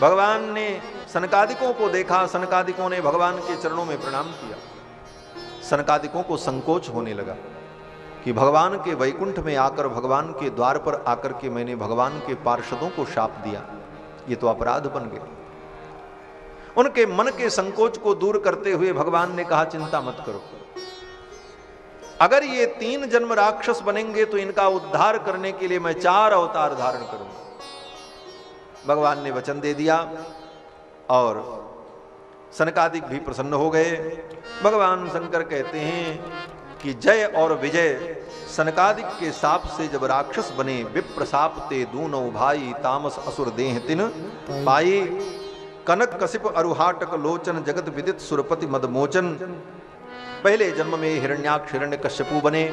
भगवान ने सनकादिकों को देखा, सनकादिकों ने भगवान के चरणों में प्रणाम किया। सनकादिकों को संकोच होने लगा कि भगवान के वैकुंठ में आकर, भगवान के द्वार पर आकर के मैंने भगवान के पार्षदों को शाप दिया, ये तो अपराध बन गया। उनके मन के संकोच को दूर करते हुए भगवान ने कहा चिंता मत करो, अगर ये 3 जन्म राक्षस बनेंगे तो इनका उद्धार करने के लिए मैं 4 अवतार धारण करूंगा। भगवान ने वचन दे दिया और सनकादिक भी प्रसन्न हो गए। भगवान शंकर कहते हैं कि जय और विजय सनकादिक के साप से जब राक्षस बने, विप्र साप ते दूनौ भाई, तामस असुर देह तिन पाई, कनक कसिप अरुहाटक लोचन, जगत विदित सुरपति मदमोचन। पहले जन्म में हिरण्याक्ष हिरण्यकश्यपु बने,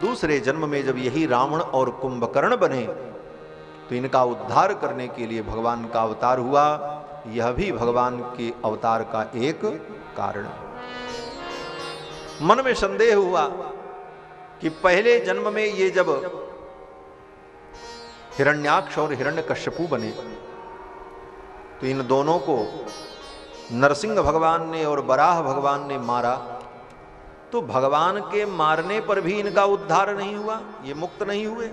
दूसरे जन्म में जब यही रावण और कुंभकर्ण बने तो इनका उद्धार करने के लिए भगवान का अवतार हुआ। यह भी भगवान के अवतार का एक कारण। मन में संदेह हुआ कि पहले जन्म में ये जब हिरण्याक्ष और हिरण्यकश्यपु बने तो इन दोनों को नरसिंह भगवान ने और वराह भगवान ने मारा, तो भगवान के मारने पर भी इनका उद्धार नहीं हुआ, ये मुक्त नहीं हुए।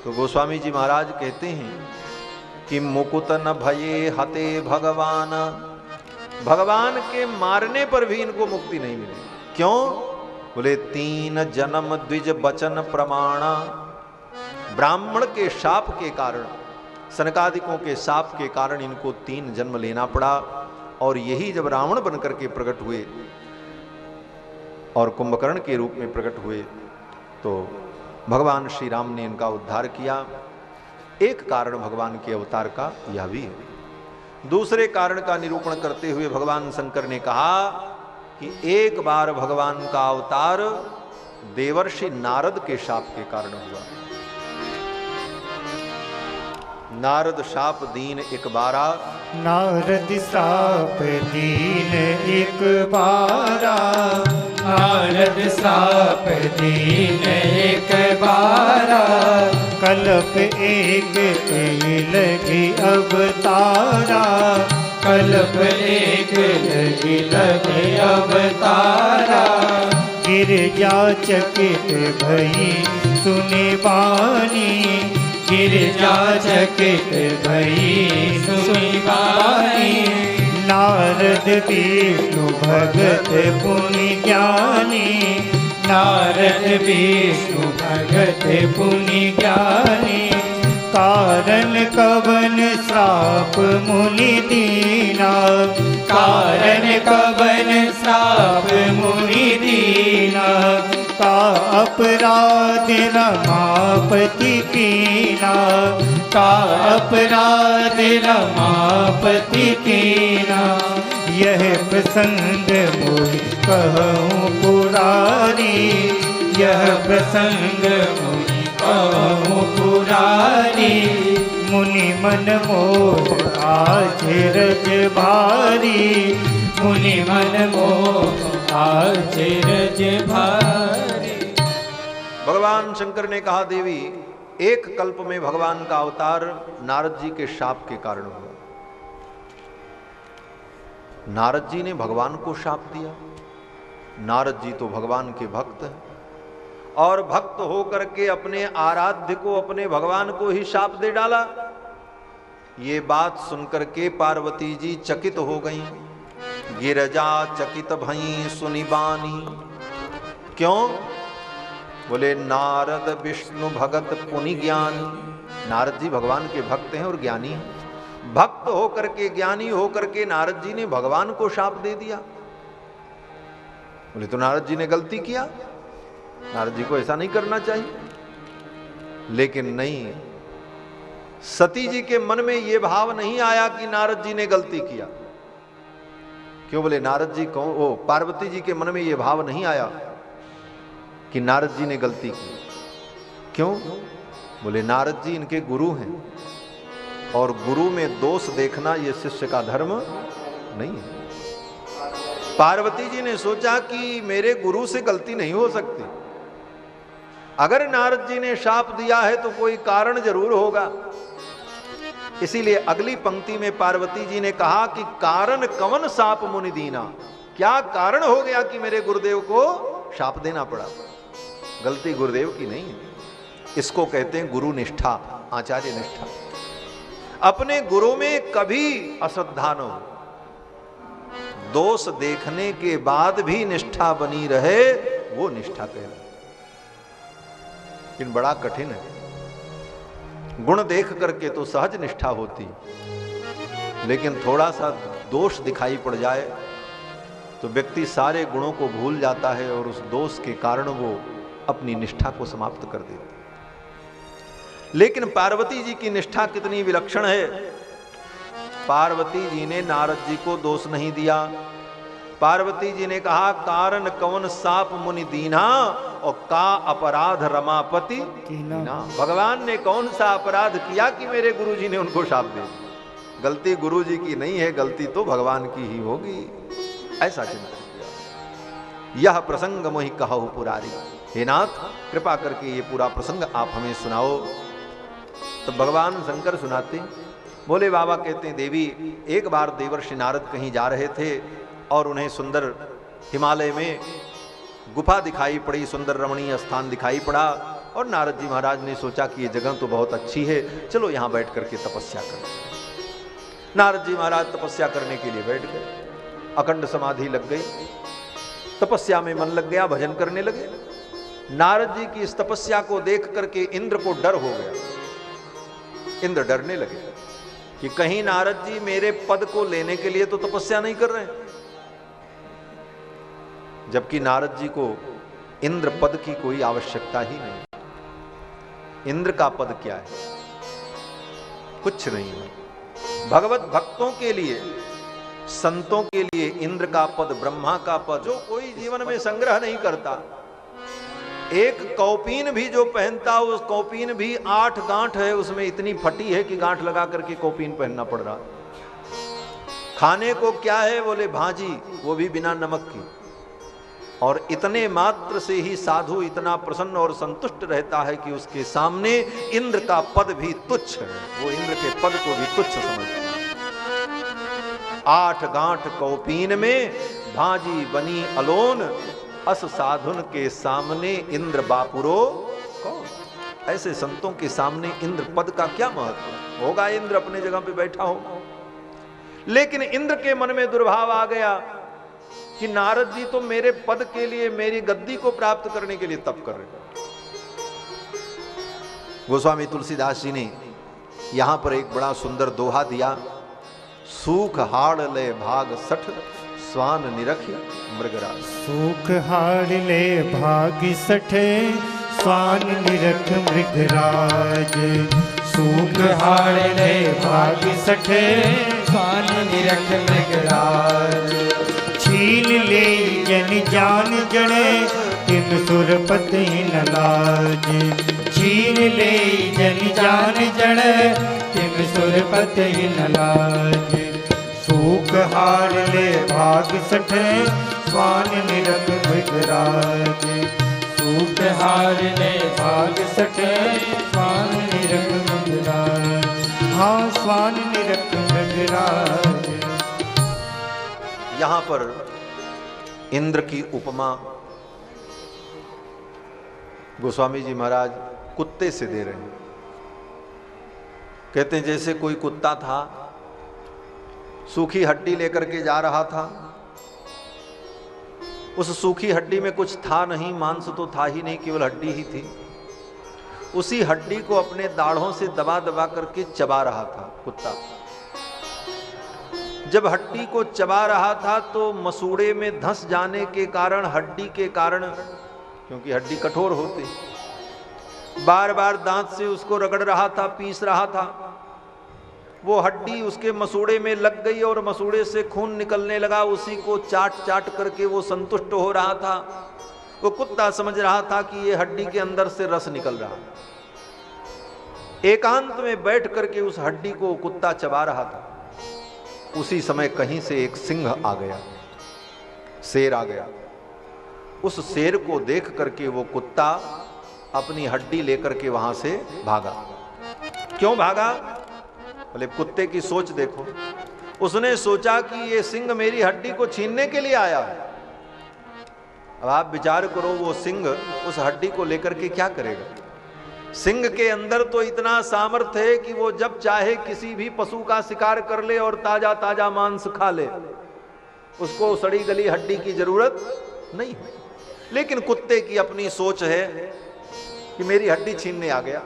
तो गोस्वामी जी महाराज कहते हैं कि मुकुत न भये हते भगवान, भगवान के मारने पर भी इनको मुक्ति नहीं मिली। क्यों? बोले 3 जन्म द्विज बचन प्रमाणा। ब्राह्मण के शाप के कारण, सनकादिकों के शाप के कारण इनको 3 जन्म लेना पड़ा। और यही जब रावण बनकर के प्रकट हुए और कुंभकर्ण के रूप में प्रकट हुए तो भगवान श्री राम ने इनका उद्धार किया। एक कारण भगवान के अवतार का यह भी है। दूसरे कारण का निरूपण करते हुए भगवान शंकर ने कहा कि एक बार भगवान का अवतार देवर्षि नारद के शाप के कारण हुआ। नारद शाप दीन एक बारा, नारद शाप दीन एक बारा, नारद शाप दीन एक बारा, कल्प एक लगी अवतारा, कल्प एक लगी अवतारा, गिरजा चकित भई सुने बानी, गिरजा चकित भई सुनी बानी, नारद विष्णु भगत पुनि ज्ञानी, नारद विष्णु भगत पुनि ज्ञानी, कारण कवन श्राप मुनि दीना, कारण कवन श्राप मुनि दीना, का अपराध रमापति कीना, का अपराध रमापति कीना, यह प्रसंग मोहि कहूँ पुरारी, यह प्रसंग मोहि कहूँ पुरारी, मुनि मन मोह आज रज भारी, मुनि मन मोह आज रज भारी। भगवान शंकर ने कहा देवी, एक कल्प में भगवान का अवतार नारद जी के शाप के कारण हुआ। नारद जी ने भगवान को शाप दिया। नारद जी तो भगवान के भक्त हैं और भक्त होकर के अपने आराध्य को, अपने भगवान को ही शाप दे डाला। ये बात सुनकर के पार्वती जी चकित हो गईं। गिरजा चकित भई सुनी बानी। क्यों? बोले नारद विष्णु भगत पुनि ज्ञान। नारद जी भगवान के भक्त हैं और ज्ञानी हैं। भक्त होकर के, ज्ञानी होकर के नारद जी ने भगवान को शाप दे दिया। बोले तो नारद जी ने गलती किया, नारद जी को ऐसा नहीं करना चाहिए। लेकिन नहीं, सती जी के मन में यह भाव नहीं आया कि नारद जी ने गलती किया। क्यों? बोले नारद जी कौन? ओ, पार्वती जी के मन में यह भाव नहीं आया कि नारद जी ने गलती की। क्यों? बोले नारद जी इनके गुरु हैं और गुरु में दोष देखना यह शिष्य का धर्म नहीं है। पार्वती जी ने सोचा कि मेरे गुरु से गलती नहीं हो सकती, अगर नारद जी ने शाप दिया है तो कोई कारण जरूर होगा। इसीलिए अगली पंक्ति में पार्वती जी ने कहा कि कारण कवन शाप मुनि दीना। क्या कारण हो गया कि मेरे गुरुदेव को शाप देना पड़ा? गलती गुरुदेव की नहीं है। इसको कहते हैं गुरु निष्ठा, आचार्य निष्ठा। अपने गुरु में कभी अश्रद्धा न हो, दोष देखने के बाद भी निष्ठा बनी रहे, वो निष्ठा कहलाती। लेकिन बड़ा कठिन है। गुण देख करके तो सहज निष्ठा होती, लेकिन थोड़ा सा दोष दिखाई पड़ जाए तो व्यक्ति सारे गुणों को भूल जाता है और उस दोष के कारण वो अपनी निष्ठा को समाप्त कर देता। लेकिन पार्वती जी की निष्ठा कितनी विलक्षण है। पार्वती जी ने नारद जी को दोष नहीं दिया। पार्वती जी ने कहा कारण कवन साप मुनि दीना और का अपराध रमापति दीना। भगवान ने कौन सा अपराध किया कि मेरे गुरुजी ने उनको शाप दे दिया? गलती गुरुजी की नहीं है, गलती तो भगवान की ही होगी। ऐसा चिंतन किया। यह प्रसंग मोहि कहु पुरारी। हे नाथ, कृपा करके ये पूरा प्रसंग आप हमें सुनाओ। तो भगवान शंकर सुनाते। बोले बाबा कहते हैं, देवी एक बार देवर्षि नारद कहीं जा रहे थे और उन्हें सुंदर हिमालय में गुफा दिखाई पड़ी, सुंदर रमणीय स्थान दिखाई पड़ा। और नारद जी महाराज ने सोचा कि ये जगह तो बहुत अच्छी है, चलो यहां बैठ करके तपस्या करें। नारद जी महाराज तपस्या करने के लिए बैठ गए। अखंड समाधि लग गई, तपस्या में मन लग गया, भजन करने लगे। नारद जी की इस तपस्या को देख करके इंद्र को डर हो गया। इंद्र डरने लगे कि कहीं नारद जी मेरे पद को लेने के लिए तो तपस्या नहीं कर रहे हैं। जबकि नारद जी को इंद्र पद की कोई आवश्यकता ही नहीं। इंद्र का पद क्या है? कुछ नहीं है। भगवत भक्तों के लिए, संतों के लिए इंद्र का पद, ब्रह्मा का पद, जो कोई जीवन में संग्रह नहीं करता। एक कौपीन भी जो पहनता, उस कौपीन भी 8 गांठ है, उसमें इतनी फटी है कि गांठ लगा करके कौपीन पहनना पड़ रहा। खाने को क्या है? बोले भाजी, वो भी बिना नमक की। और इतने मात्र से ही साधु इतना प्रसन्न और संतुष्ट रहता है कि उसके सामने इंद्र का पद भी तुच्छ है। वो इंद्र के पद को भी तुच्छ समझता है। 8 गांठ कौपीन में भाजी बनी अलोन, अस साधुन के सामने इंद्र बापुरो कौन। ऐसे संतों के सामने इंद्र पद का क्या महत्व होगा? इंद्र अपने जगह पे बैठा हो। लेकिन इंद्र के मन में दुर्भाव आ गया कि नारद जी तो मेरे पद के लिए, मेरी गद्दी को प्राप्त करने के लिए तप कर रहे। गोस्वामी तुलसीदास जी ने यहां पर एक बड़ा सुंदर दोहा दिया। सूख हाड़ ले भाग सठ, स्वान निरख मृगराज। सूख हाड़ ले भाग सठे, स्वान निरख मृगराज। सूख हाड़ ले भाग सठे, स्वान निरख मृगराज। छीन ले जन जान जड़े, तिन सुरपति न लाज। छीन ले जन जान जड़े, तिन सुरपति न लाज। सूख हाड़ ले भाग सठे, स्वान निरख मृगराज। सूख हाड़ ले भाग सठे, स्वान निरख मृगराज। हाँ, स्वान निरख मृगराज। यहां पर इंद्र की उपमा गोस्वामी जी महाराज कुत्ते से दे रहे हैं। कहते हैं जैसे कोई कुत्ता था, सूखी हड्डी लेकर के जा रहा था उस सूखी हड्डी में कुछ था नहीं, मांस तो था ही नहीं, केवल हड्डी ही थी। उसी हड्डी को अपने दाढ़ों से दबा दबा करके चबा रहा था कुत्ता। जब हड्डी को चबा रहा था तो मसूड़े में धंस जाने के कारण, हड्डी के कारण, क्योंकि हड्डी कठोर होती, बार बार दांत से उसको रगड़ रहा था, पीस रहा था। वो हड्डी उसके मसूड़े में लग गई और मसूड़े से खून निकलने लगा। उसी को चाट चाट करके वो संतुष्ट हो रहा था। वो कुत्ता समझ रहा था कि ये हड्डी के अंदर से रस निकल रहा। एकांत में बैठ करके उस हड्डी को कुत्ता चबा रहा था। उसी समय कहीं से एक सिंह आ गया, शेर आ गया। उस शेर को देख करके वो कुत्ता अपनी हड्डी लेकर के वहां से भागा। क्यों भागा? बोले कुत्ते की सोच देखो। उसने सोचा कि ये सिंह मेरी हड्डी को छीनने के लिए आया है। अब आप विचार करो, वो सिंह उस हड्डी को लेकर के क्या करेगा? सिंह के अंदर तो इतना सामर्थ्य है कि वो जब चाहे किसी भी पशु का शिकार कर ले और ताजा ताजा मांस खा ले, उसको सड़ी गली हड्डी की जरूरत नहीं है। लेकिन कुत्ते की अपनी सोच है कि मेरी हड्डी छीनने आ गया।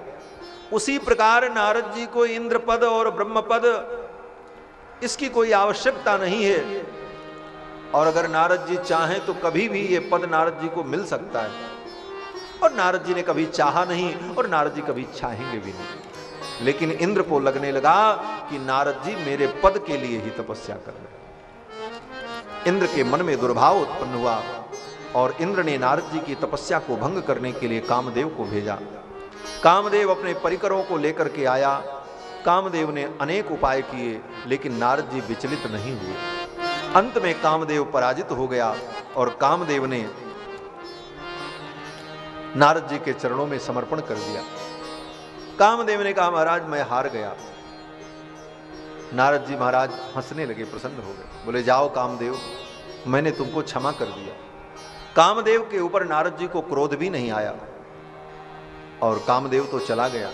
उसी प्रकार नारद जी को इंद्र पद और ब्रह्म पद इसकी कोई आवश्यकता नहीं है, और अगर नारद जी चाहें तो कभी भी ये पद नारद जी को मिल सकता है। और नारद जी ने कभी चाहा नहीं और नारद जी कभी चाहेंगे भी नहीं। लेकिन इंद्र को लगने लगा कि नारद जी मेरे पद के लिए ही तपस्या कर रहे। इंद्र के मन में दुर्भाव उत्पन्न हुआ और इंद्र ने नारद जी की तपस्या को भंग करने के लिए कामदेव को भेजा। कामदेव अपने परिकरों को लेकर के आया। कामदेव ने अनेक उपाय किए, लेकिन नारद जी विचलित नहीं हुए। अंत में कामदेव पराजित हो गया और कामदेव ने नारद जी के चरणों में समर्पण कर दिया। कामदेव ने कहा, महाराज मैं हार गया। नारद जी महाराज हंसने लगे, प्रसन्न हो गए। बोले जाओ कामदेव, मैंने तुमको क्षमा कर दिया। कामदेव के ऊपर नारद जी को क्रोध भी नहीं आया और कामदेव तो चला गया,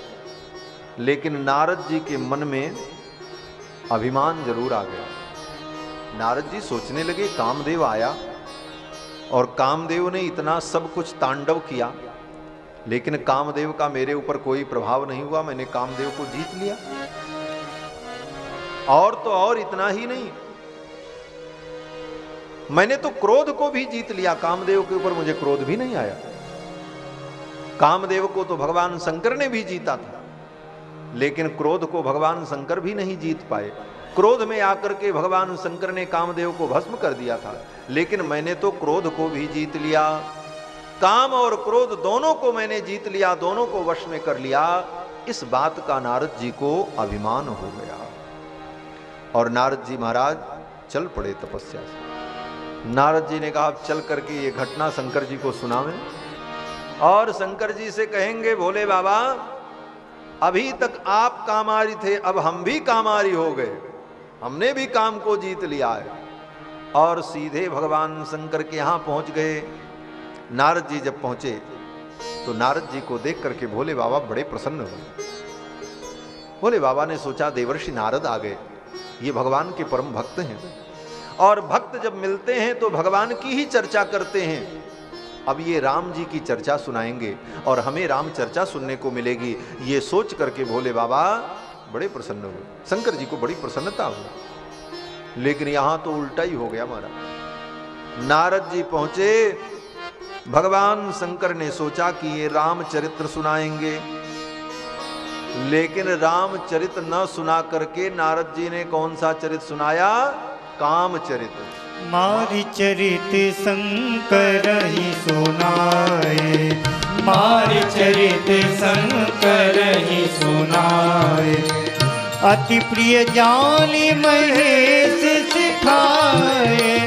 लेकिन नारद जी के मन में अभिमान जरूर आ गया। नारद जी सोचने लगे, कामदेव आया और कामदेव ने इतना सब कुछ तांडव किया, लेकिन कामदेव का मेरे ऊपर कोई प्रभाव नहीं हुआ। मैंने कामदेव को जीत लिया। और तो और इतना ही नहीं, मैंने तो क्रोध को भी जीत लिया। कामदेव के ऊपर मुझे क्रोध भी नहीं आया। कामदेव को तो भगवान शंकर ने भी जीता था, लेकिन क्रोध को भगवान शंकर भी नहीं जीत पाए। क्रोध में आकर के भगवान शंकर ने कामदेव को भस्म कर दिया था, लेकिन मैंने तो क्रोध को भी जीत लिया। काम और क्रोध दोनों को मैंने जीत लिया, दोनों को वश में कर लिया। इस बात का नारद जी को अभिमान हो गया और नारद जी महाराज चल पड़े तपस्या से। नारद जी ने कहा, अब चल करके ये घटना शंकर जी को सुनावें और शंकर जी से कहेंगे, भोले बाबा अभी तक आप कामारी थे, अब हम भी कामारी हो गए, हमने भी काम को जीत लिया है। और सीधे भगवान शंकर के यहां पहुंच गए। नारद जी जब पहुंचे तो नारद जी को देख करके भोले बाबा बड़े प्रसन्न हुए। भोले बाबा ने सोचा देवर्षि नारद आ गए, ये भगवान के परम भक्त हैं, और भक्त जब मिलते हैं तो भगवान की ही चर्चा करते हैं। अब ये राम जी की चर्चा सुनाएंगे और हमें राम चर्चा सुनने को मिलेगी। ये सोच करके भोले बाबा बड़े प्रसन्न हुए। शंकर जी को बड़ी प्रसन्नता हुई, लेकिन यहां तो उल्टा ही हो गया महाराज। नारद जी पहुंचे, भगवान शंकर ने सोचा कि ये रामचरित्र सुनाएंगे, लेकिन रामचरित न सुना करके नारद जी ने कौन सा चरित सुनाया? कामचरित। मारि चरित शंकर ही सुनाए, मारि चरित शंकर ही सुनाए। अति प्रिय जानी महेश सिखाए,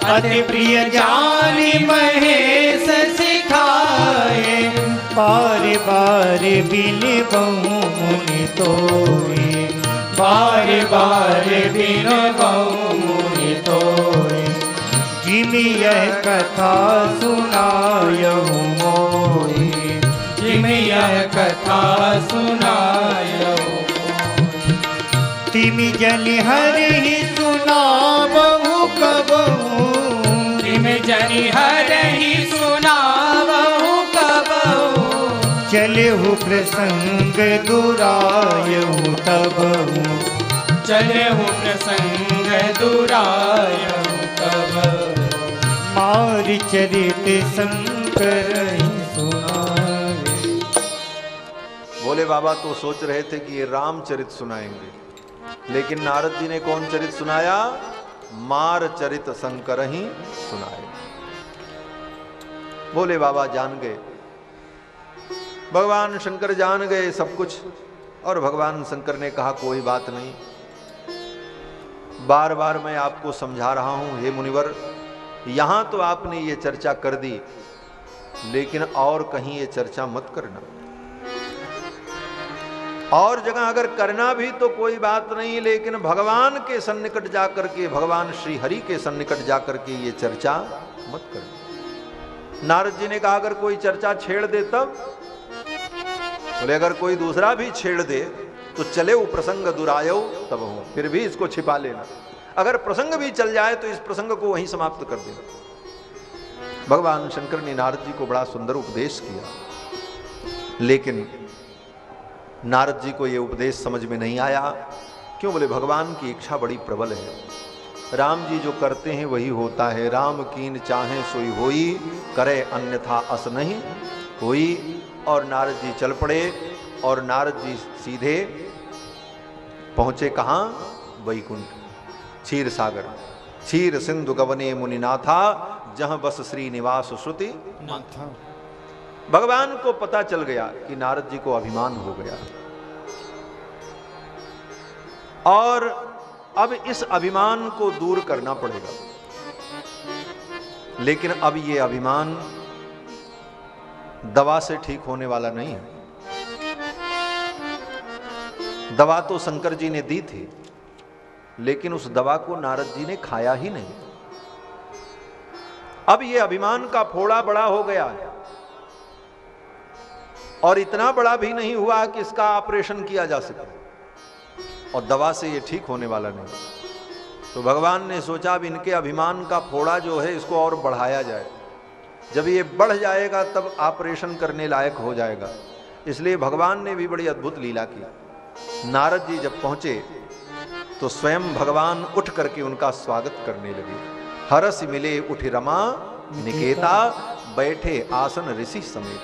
अति प्रिय जानी महेश सिखाए। बार बार बिन बहु मुनि तोय, बार बार बिन बहु मुनि तोय। जिम यह कथा सुनायहु मोहि, जिम यह कथा सुनायहु मोहि। तिमि जन हरि सुनावहु कबहु, तिमि जनि हरहि सुनावहु कबहु चलेहु प्रसंग दुरायहु तबहु चलेहु प्रसंग दुरायहु तबहु मारि चरित शंकर सुनाए। बोले बाबा तो सोच रहे थे कि ये रामचरित सुनाएंगे, लेकिन नारद जी ने कौन चरित सुनाया? मार चरित शंकर ही सुनाए। बोले बाबा जान गए, भगवान शंकर जान गए सब कुछ। और भगवान शंकर ने कहा कोई बात नहीं, बार बार मैं आपको समझा रहा हूं हे मुनिवर, यहां तो आपने ये चर्चा कर दी, लेकिन और कहीं ये चर्चा मत करना। और जगह अगर करना भी तो कोई बात नहीं, लेकिन भगवान के सन्निकट जाकर के, भगवान श्री हरि के सन्निकट जाकर के ये चर्चा मत करना। नारद जी ने कहा अगर कोई चर्चा छेड़ दे तब? बोले अगर कोई दूसरा भी छेड़ दे तो चले वो प्रसंग दुरायो तब हूं, फिर भी इसको छिपा लेना। अगर प्रसंग भी चल जाए तो इस प्रसंग को वहीं समाप्त कर देना। भगवान शंकर ने नारद जी को बड़ा सुंदर उपदेश किया, लेकिन नारद जी को यह उपदेश समझ में नहीं आया। क्यों? बोले भगवान की इच्छा बड़ी प्रबल है। राम जी जो करते हैं वही होता है। राम कीन चाहे सोई होई, करे अन्यथा अस नहीं होई। और नारद जी चल पड़े, और नारद जी सीधे पहुंचे कहां? वैकुंठ, क्षीर सागर। क्षीर सिंधु गवने मुनिनाथा, जहां बस श्रीनिवास श्रुति नाथा। भगवान को पता चल गया कि नारद जी को अभिमान हो गया, और अब इस अभिमान को दूर करना पड़ेगा। लेकिन अब ये अभिमान दवा से ठीक होने वाला नहीं है। दवा तो शंकर जी ने दी थी, लेकिन उस दवा को नारद जी ने खाया ही नहीं। अब ये अभिमान का फोड़ा बड़ा हो गया है, और इतना बड़ा भी नहीं हुआ कि इसका ऑपरेशन किया जा सके, और दवा से ये ठीक होने वाला नहीं। तो भगवान ने सोचा अब इनके अभिमान का फोड़ा जो है इसको और बढ़ाया जाए। जब ये बढ़ जाएगा तब ऑपरेशन करने लायक हो जाएगा। इसलिए भगवान ने भी बड़ी अद्भुत लीला की। नारद जी जब पहुंचे तो स्वयं भगवान उठ करके उनका स्वागत करने लगे। हरस मिले उठ रमा निकेता, बैठे आसन ऋषि समेत।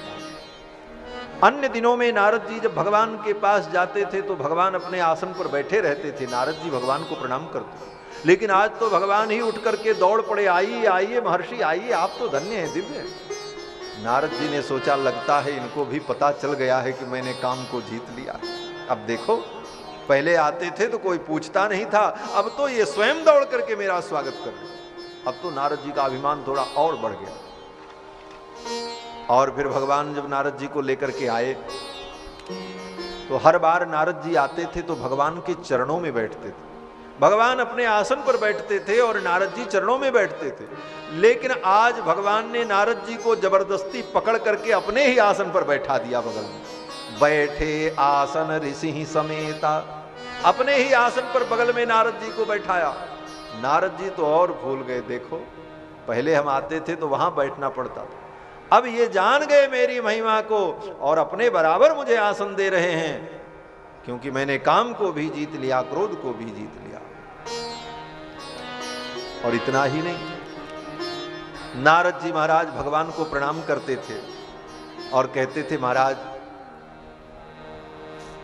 अन्य दिनों में नारद जी जब भगवान के पास जाते थे तो भगवान अपने आसन पर बैठे रहते थे, नारद जी भगवान को प्रणाम करते। लेकिन आज तो भगवान ही उठ करके दौड़ पड़े, आइए आइए महर्षि आइए, आप तो धन्य हैं, दिव्य हैं। नारद जी ने सोचा लगता है इनको भी पता चल गया है कि मैंने काम को जीत लिया। अब देखो, पहले आते थे तो कोई पूछता नहीं था, अब तो ये स्वयं दौड़ करके मेरा स्वागत कर रहे। अब तो नारद जी का अभिमान थोड़ा और बढ़ गया। और फिर भगवान जब नारद जी को लेकर के आए तो हर बार नारद जी आते थे तो भगवान के चरणों में बैठते थे। भगवान अपने आसन पर बैठते थे और नारद जी चरणों में बैठते थे। लेकिन आज भगवान ने नारद जी को जबरदस्ती पकड़ करके अपने ही आसन पर बैठा दिया बगल में। बैठे आसन ऋषि समेता, अपने ही आसन पर बगल में नारद जी को बैठाया। नारद जी तो और भूल गए। देखो, पहले हम आते थे तो वहां बैठना पड़ता था, अब ये जान गए मेरी महिमा को और अपने बराबर मुझे आसन दे रहे हैं, क्योंकि मैंने काम को भी जीत लिया, क्रोध को भी जीत लिया। और इतना ही नहीं, नारद जी महाराज भगवान को प्रणाम करते थे और कहते थे महाराज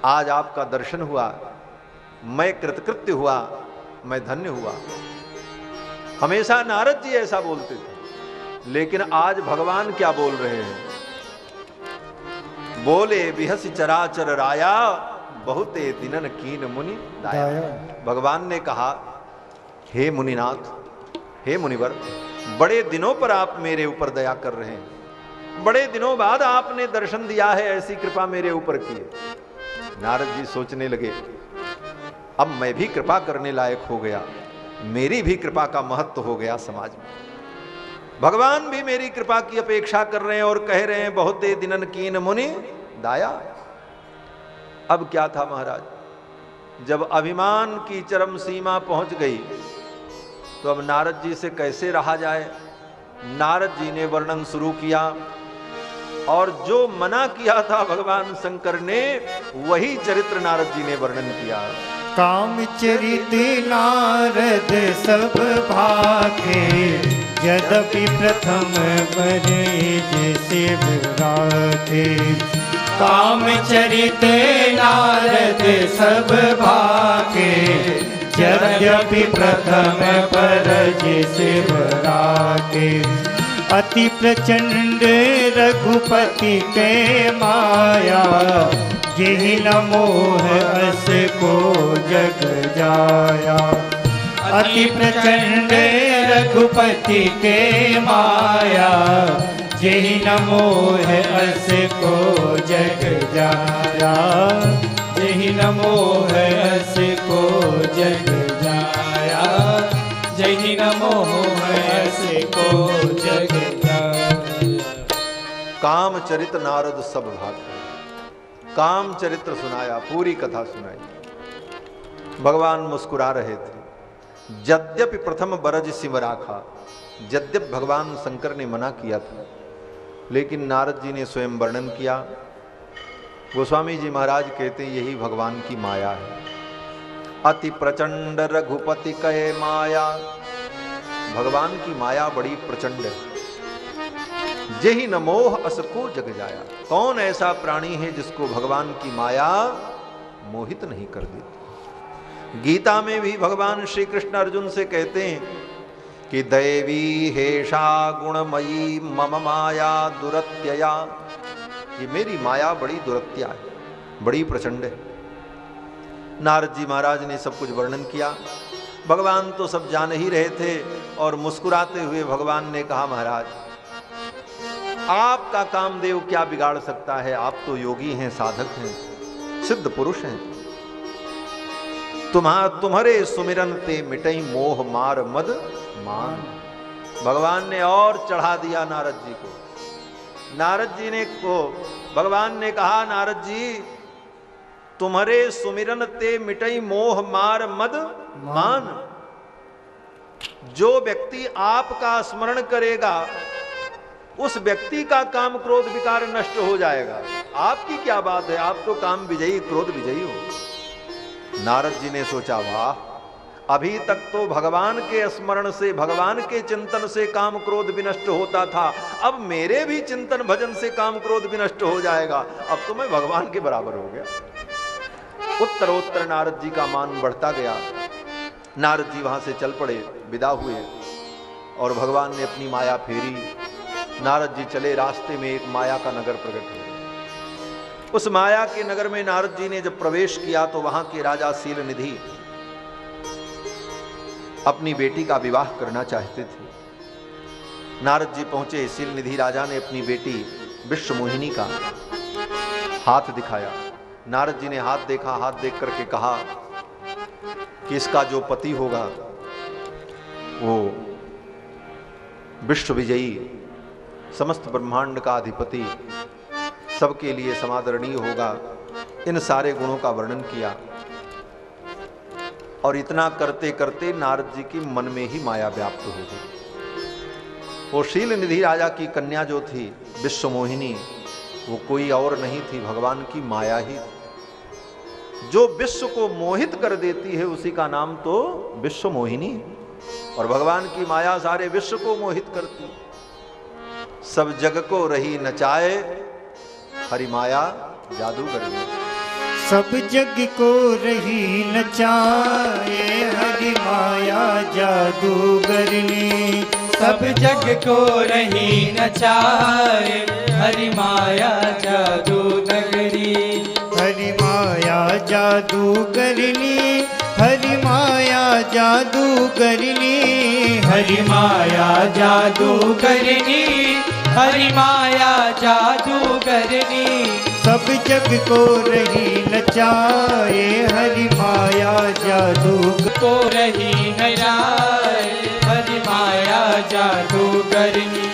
आज आपका दर्शन हुआ, मैं कृतकृत्य हुआ, मैं धन्य हुआ। हमेशा नारद जी ऐसा बोलते थे, लेकिन आज भगवान क्या बोल रहे हैं? बोले बिहसि चराचर राया, बहुते दिनन कीन मुनि दाया। भगवान ने कहा, हे मुनिनाथ, हे मुनिवर, बड़े दिनों पर आप मेरे ऊपर दया कर रहे हैं, बड़े दिनों बाद आपने दर्शन दिया है, ऐसी कृपा मेरे ऊपर की है। नारद जी सोचने लगे, अब मैं भी कृपा करने लायक हो गया, मेरी भी कृपा का महत्व हो गया समाज में। भगवान भी मेरी कृपा की अपेक्षा कर रहे हैं और कह रहे हैं बहुते दिनन कीन मुनि दाया। अब क्या था महाराज, जब अभिमान की चरम सीमा पहुंच गई तो अब नारद जी से कैसे रहा जाए। नारद जी ने वर्णन शुरू किया और जो मना किया था भगवान शंकर ने वही चरित्र नारद जी ने वर्णन किया। काम चरित नारद सब भाखे, यद्यपि प्रथम बरेज शिव राखे। काम चरित नारद सब भाखे, यद्यपि प्रथम बरेज शिव राखे। अति प्रचंड रघुपति के माया, यही न मोह अस को जग जाया। अति प्रचंड रघुपति के माया, यही न मोह अस को जग जाया। यही न मोह अस को जग जाया। यही न मोह अस को जग जाया। काम चरित नारद सब भाग, काम चरित्र सुनाया, पूरी कथा सुनाई। भगवान मुस्कुरा रहे थे। यद्यपि प्रथम बरज शिव राखा, यद्यपि भगवान शंकर ने मना किया था, लेकिन नारद जी ने स्वयं वर्णन किया। गोस्वामी जी महाराज कहते हैं यही भगवान की माया है। अति प्रचंड रघुपति कहे माया, भगवान की माया बड़ी प्रचंड है। यही न मोह अस को जग जाया। कौन ऐसा प्राणी है जिसको भगवान की माया मोहित नहीं कर देती। गीता में भी भगवान श्री कृष्ण अर्जुन से कहते हैं कि दैवी हेषा गुणमयी मम माया दुरत्यया। ये मेरी माया बड़ी दुरत्या है, बड़ी प्रचंड है। नारद जी महाराज ने सब कुछ वर्णन किया। भगवान तो सब जान ही रहे थे और मुस्कुराते हुए भगवान ने कहा, महाराज आपका कामदेव क्या बिगाड़ सकता है। आप तो योगी हैं, साधक हैं, सिद्ध पुरुष हैं। तुम्हारे सुमिरन ते मिटई मोह मार मद मान। भगवान ने और चढ़ा दिया नारद जी को। नारद जी ने भगवान ने कहा, नारद जी तुम्हारे सुमिरन ते मिटई मोह मार मद मान। जो व्यक्ति आपका स्मरण करेगा उस व्यक्ति का काम क्रोध विकार नष्ट हो जाएगा। आपकी क्या बात है, आप तो काम विजयी क्रोध विजयी हो। नारद जी ने सोचा, वाह, अभी तक तो भगवान के स्मरण से, भगवान के चिंतन से काम क्रोध विनष्ट होता था, अब मेरे भी चिंतन भजन से काम क्रोध विनष्ट हो जाएगा। अब तो मैं भगवान के बराबर हो गया। उत्तरोत्तर नारद जी का मान बढ़ता गया। नारद जी वहां से चल पड़े, विदा हुए और भगवान ने अपनी माया फेरी। नारद जी चले, रास्ते में एक माया का नगर प्रकट हो। उस माया के नगर में नारद जी ने जब प्रवेश किया तो वहां के राजा शील निधि अपनी बेटी का विवाह करना चाहते थे। नारद जी पहुंचे। शील निधि राजा ने अपनी बेटी विश्व मोहिनी का हाथ दिखाया। नारद जी ने हाथ देखा, हाथ देख करके कहा कि इसका जो पति होगा वो विश्व विजयी, समस्त ब्रह्मांड का अधिपति, सबके लिए समादरणीय होगा। इन सारे गुणों का वर्णन किया और इतना करते करते नारद जी की मन में ही माया व्याप्त हो गई। वो शील निधि राजा की कन्या जो थी विश्व मोहिनी, वो कोई और नहीं थी, भगवान की माया ही थी। जो विश्व को मोहित कर देती है उसी का नाम तो विश्व मोहिनी। और भगवान की माया सारे विश्व को मोहित करती। सब जग को रही नचाए, हरि माया जादूगर। सब जग को रही नचाए, हरि माया जादूगरनी। सब जग को रही नचाए, हरि माया जादूगरनी। हरि माया जादूगरनी, हरि माया जादूगरनी। हरि माया जादूगरनी, हरि माया जादूगरनी। सब जग को रही नचाए, हरि माया जादूगर को रही नचाए, हरि माया जादूगरनी।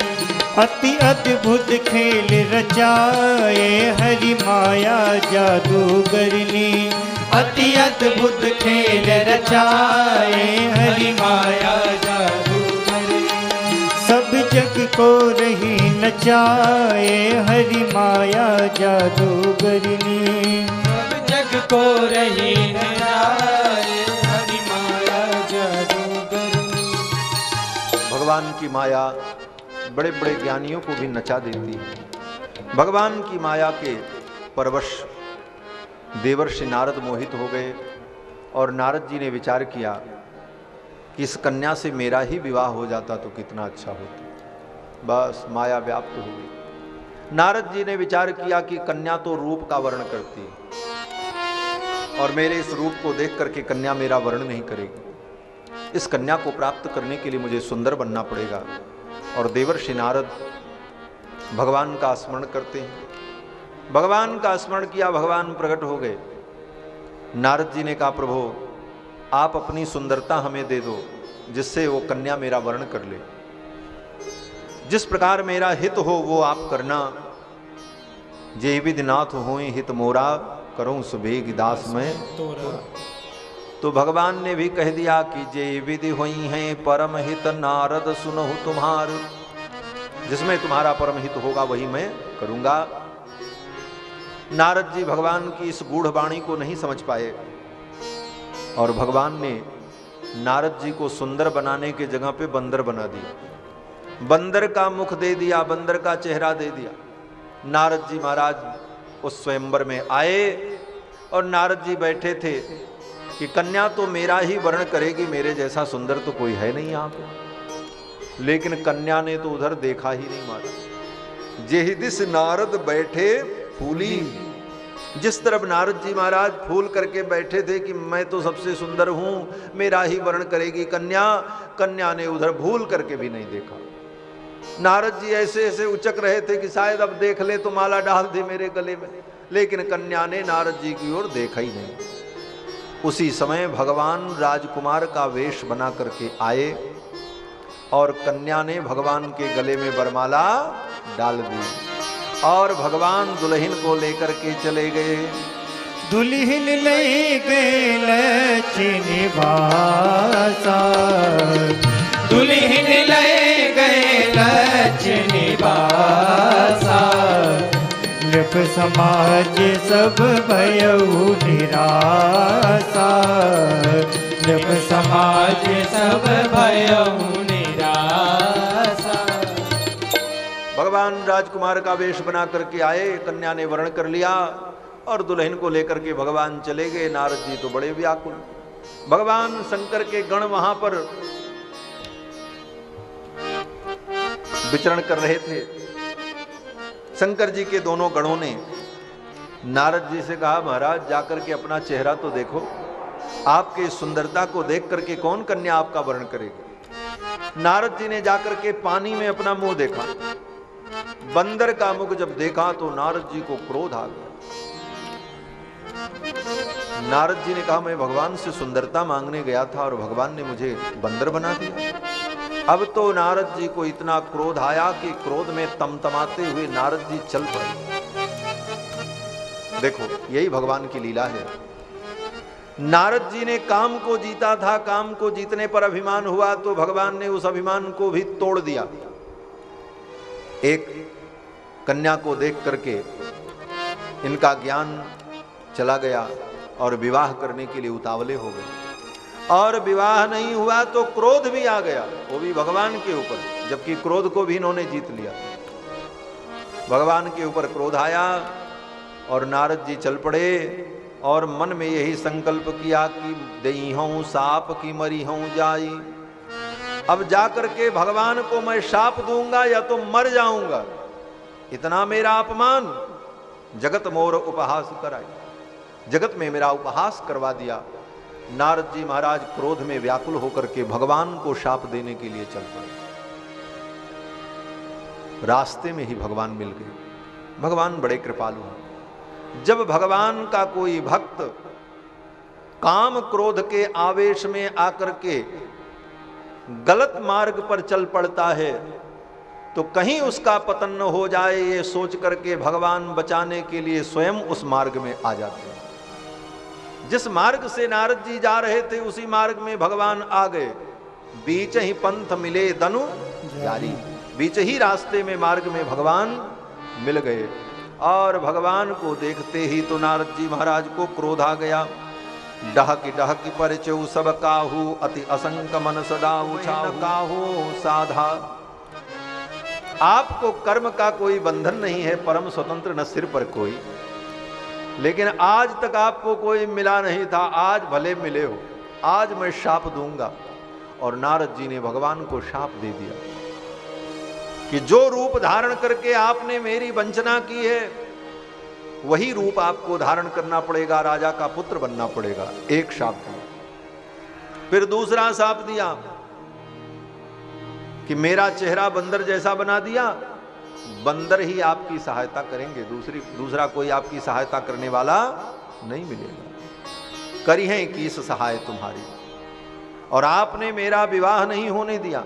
अति अद्भुत खेल रचाए, हरि माया जादूगरनी। अति अद्भुत खेल रचाए, हरि माया जादूगरनी। सब जग को रही नचाए हरि माया जादूगरनी। सब जग को रही नचाए हरि माया जादूगरनी। भगवान की माया बड़े बड़े ज्ञानियों को भी नचा देती है। भगवान की माया के परवश देवर्षि नारद मोहित हो गए और नारद जी ने विचार किया कि इस कन्या से मेरा ही विवाह हो जाता तो कितना अच्छा होता। बस माया व्याप्त हो गई। नारद जी ने विचार किया कि कन्या तो रूप का वर्ण करती है और मेरे इस रूप को देख करके कन्या मेरा वर्ण नहीं करेगी। इस कन्या को प्राप्त करने के लिए मुझे सुंदर बनना पड़ेगा। और देवर्षि नारद भगवान का स्मरण करते हैं। भगवान का स्मरण किया, भगवान प्रकट हो गए। नारद जी ने कहा, प्रभु आप अपनी सुंदरता हमें दे दो जिससे वो कन्या मेरा वर्ण कर ले। जिस प्रकार मेरा हित हो वो आप करना। जे विधिनाथ होए हित मोरा, करूं सुबेग दास में तोरा। तो भगवान ने भी कह दिया कि जे विधि हुई हैं परम हित नारद सुनहु तुम्हार। जिसमें तुम्हारा परम हित होगा वही मैं करूंगा। नारद जी भगवान की इस गूढ़ वाणी को नहीं समझ पाए और भगवान ने नारद जी को सुंदर बनाने के जगह पे बंदर बना दिया। बंदर का मुख दे दिया, बंदर का चेहरा दे दिया। नारद जी महाराज उस स्वयंवर में आए और नारद जी बैठे थे कि कन्या तो मेरा ही वर्ण करेगी, मेरे जैसा सुंदर तो कोई है नहीं यहाँ पे। लेकिन कन्या ने तो उधर देखा ही नहीं महाराज। जेहि दिस नारद बैठे फूली। जिस तरफ नारद जी महाराज फूल करके बैठे थे कि मैं तो सबसे सुंदर हूं, मेरा ही वर्ण करेगी कन्या, कन्या ने उधर भूल करके भी नहीं देखा। नारद जी ऐसे ऐसे उचक रहे थे कि शायद अब देख ले तो माला डाल दे मेरे गले में, लेकिन कन्या ने नारद जी की ओर देखा ही नहीं। उसी समय भगवान राजकुमार का वेश बना करके आए और कन्या ने भगवान के गले में वरमाला डाल दी और भगवान दुल्हन को लेकर के चले गए। दुल्हन ले गए लक्ष्मी बासा, दुल्हन ले गए लक्ष्मी बासा। नृप समाज सब भयउ निरासा, नृप समाज सब भयउ निरासा। भगवान राजकुमार का वेश बना करके आए, कन्या ने वर्ण कर लिया और दुल्हन को लेकर के भगवान चले गए। नारद जी तो बड़े व्याकुल। भगवान शंकर के गण वहां पर विचरण कर रहे थे। शंकर जी के दोनों गणों ने नारद जी से कहा, महाराज जाकर के अपना चेहरा तो देखो, आपके सुंदरता को देख करके कौन कन्या आपका वर्ण करेगी। नारद जी ने जाकर के पानी में अपना मुंह देखा। बंदर का मुख जब देखा तो नारद जी को क्रोध आ गया। नारद जी ने कहा, मैं भगवान से सुंदरता मांगने गया था और भगवान ने मुझे बंदर बना दिया। अब तो नारद जी को इतना क्रोध आया कि क्रोध में तमतमाते हुए नारद जी चल पड़े। देखो यही भगवान की लीला है। नारद जी ने काम को जीता था, काम को जीतने पर अभिमान हुआ तो भगवान ने उस अभिमान को भी तोड़ दिया। एक कन्या को देख करके इनका ज्ञान चला गया और विवाह करने के लिए उतावले हो गए। और विवाह नहीं हुआ तो क्रोध भी आ गया, वो भी भगवान के ऊपर, जबकि क्रोध को भी इन्होंने जीत लिया। भगवान के ऊपर क्रोध आया और नारद जी चल पड़े और मन में यही संकल्प किया कि दई हूं साप की मरी हूं जाई। अब जाकर के भगवान को मैं शाप दूंगा या तो मर जाऊंगा। इतना मेरा अपमान, जगत मोर उपहास कराई, जगत में मेरा उपहास करवा दिया। नारद जी महाराज क्रोध में व्याकुल होकर के भगवान को शाप देने के लिए चल पड़े। रास्ते में ही भगवान मिल गए। भगवान बड़े कृपालु हैं। जब भगवान का कोई भक्त काम क्रोध के आवेश में आकर के गलत मार्ग पर चल पड़ता है तो कहीं उसका पतन न हो जाए, ये सोच करके भगवान बचाने के लिए स्वयं उस मार्ग में आ जाते हैं। जिस मार्ग से नारद जी जा रहे थे उसी मार्ग में भगवान आ गए। बीच ही पंथ मिले दनु जारी। बीच ही रास्ते में मार्ग में भगवान मिल गए और भगवान को देखते ही तो नारद जी महाराज को क्रोध आ गया। डहकी परिचय सब काहू अति असंक मन सदा उछाऊ काहू साधा। आपको कर्म का कोई बंधन नहीं है, परम स्वतंत्र न सिर पर कोई, लेकिन आज तक आपको कोई मिला नहीं था, आज भले मिले हो, आज मैं शाप दूंगा। और नारद जी ने भगवान को शाप दे दिया कि जो रूप धारण करके आपने मेरी वंचना की है वही रूप आपको धारण करना पड़ेगा, राजा का पुत्र बनना पड़ेगा। एक शाप दिया। फिर दूसरा शाप दिया कि मेरा चेहरा बंदर जैसा बना दिया, बंदर ही आपकी सहायता करेंगे, दूसरा कोई आपकी सहायता करने वाला नहीं मिलेगा। करी है 21 सहाय तुम्हारी, और आपने मेरा विवाह नहीं होने दिया।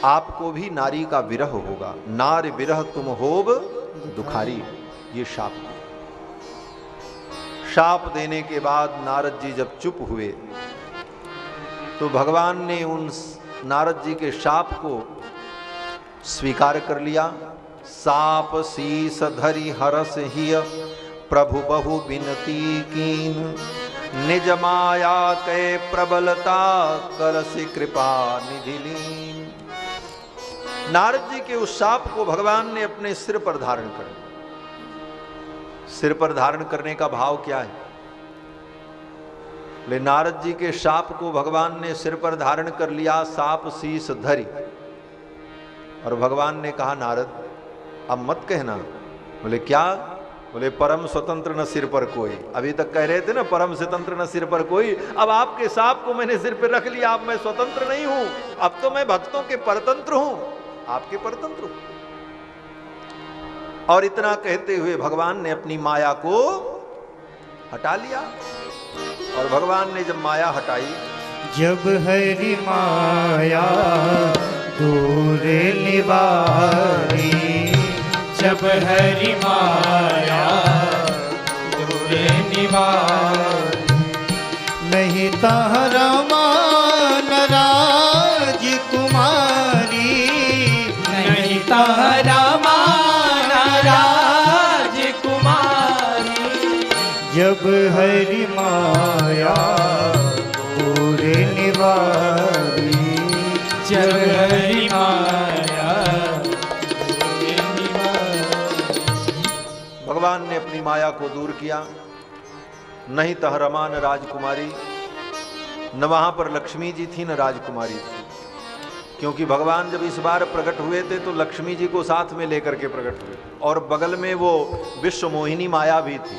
आपको भी नारी का विरह होगा, नार विरह तुम होब दुखारी। ये शाप देने के बाद नारद जी जब चुप हुए तो भगवान ने उन नारद जी के शाप को स्वीकार कर लिया। साप शीस धरि हरस हिय प्रभु बहु बिनती कीन, निज माया कै प्रबलता करसि कृपा निधि लीन। नारद जी के उस शाप को भगवान ने अपने सिर पर धारण कर। सिर पर धारण करने का भाव क्या है? ले नारद जी के शाप को भगवान ने सिर पर धारण कर लिया, साप शीस धरि। और भगवान ने कहा नारद अब मत कहना। बोले क्या? बोले परम स्वतंत्र न सिर पर कोई। अभी तक कह रहे थे ना परम स्वतंत्र न सिर पर कोई, अब आपके शाप को मैंने सिर पर रख लिया, अब मैं स्वतंत्र नहीं हूं, अब तो मैं भक्तों के परतंत्र हूं, आपके परतंत्र हूं। और इतना कहते हुए भगवान ने अपनी माया को हटा लिया। और भगवान ने जब माया हटाई, जब हरि माया दूर निवारी, जब हरि माया दूर निवारी, नहीं तारा मान राजकुमारी, नहीं तारा मान राजकुमारी। जब हरि माया दूर निवारी, जब हरि माया दूर निवारी। भगवान ने अपनी माया को दूर किया। नहीं तह रमान राजकुमारी, न वहां पर लक्ष्मी जी थी न राजकुमारी थी, क्योंकि भगवान जब इस बार प्रकट हुए थे तो लक्ष्मी जी को साथ में लेकर के प्रकट हुए, और बगल में वो विश्व मोहिनी माया भी थी।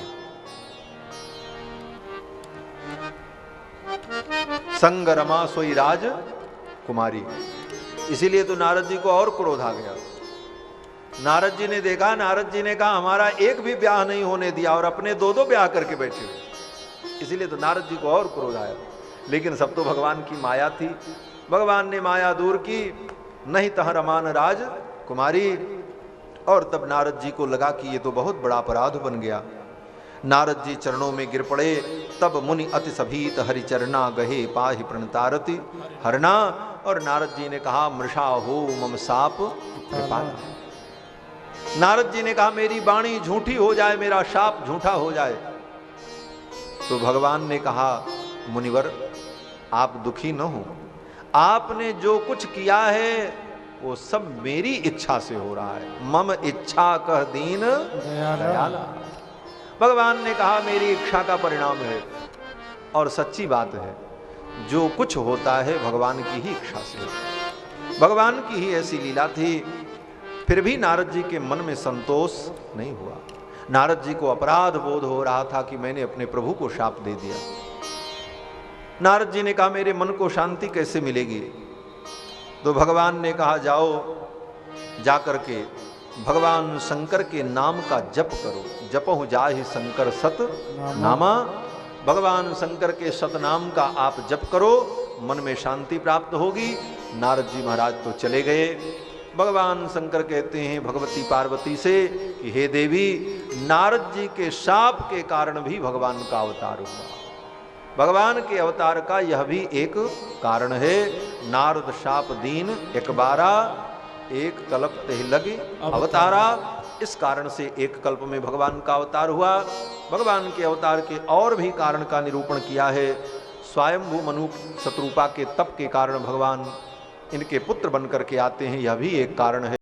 संग रमा सोई राज कुमारी। इसीलिए तो नारद जी को और क्रोध आ गया। नारद जी ने देखा, नारद जी ने कहा हमारा एक भी ब्याह नहीं होने दिया और अपने दो ब्याह करके बैठे हुए। इसीलिए तो नारद जी को और क्रोध आया। लेकिन सब तो भगवान की माया थी। भगवान ने माया दूर की। नहीं तह रमान राज कुमारी। और तब नारद जी को लगा कि ये तो बहुत बड़ा अपराध बन गया। नारद जी चरणों में गिर पड़े। तब मुनि अति सभीत हरि चरणा गहे पाहि प्रणतारति हरना। और नारद जी ने कहा मृषा हो मम साप कृपाल। नारद जी ने कहा मेरी वाणी झूठी हो जाए, मेरा शाप झूठा हो जाए। तो भगवान ने कहा मुनिवर आप दुखी न हो, आपने जो कुछ किया है वो सब मेरी इच्छा से हो रहा है। मम इच्छा कह दीन दयाला। भगवान ने कहा मेरी इच्छा का परिणाम है। और सच्ची बात है, जो कुछ होता है भगवान की ही इच्छा से होता है। भगवान की ही ऐसी लीला थी। फिर भी नारद जी के मन में संतोष नहीं हुआ। नारद जी को अपराध बोध हो रहा था कि मैंने अपने प्रभु को शाप दे दिया। नारद जी ने कहा मेरे मन को शांति कैसे मिलेगी? तो भगवान ने कहा जाओ, जाकर के भगवान शंकर के नाम का जप करो। जपहु जाहि शंकर सत नामा। भगवान शंकर के सतनाम का आप जप करो, मन में शांति प्राप्त होगी। नारद जी महाराज तो चले गए। भगवान शंकर कहते हैं भगवती पार्वती से कि हे देवी, नारद जी के शाप के कारण भी भगवान का अवतार हुआ। भगवान के अवतार का यह भी एक कारण है। नारद शाप दीन एक बारा, एक कल्प ते लगे अवतारा। इस कारण से एक कल्प में भगवान का अवतार हुआ। भगवान के अवतार के और भी कारण का निरूपण किया है। स्वयंभू मनु शत्रुपा के तप के कारण भगवान इनके पुत्र बनकर के आते हैं, यह भी एक कारण है।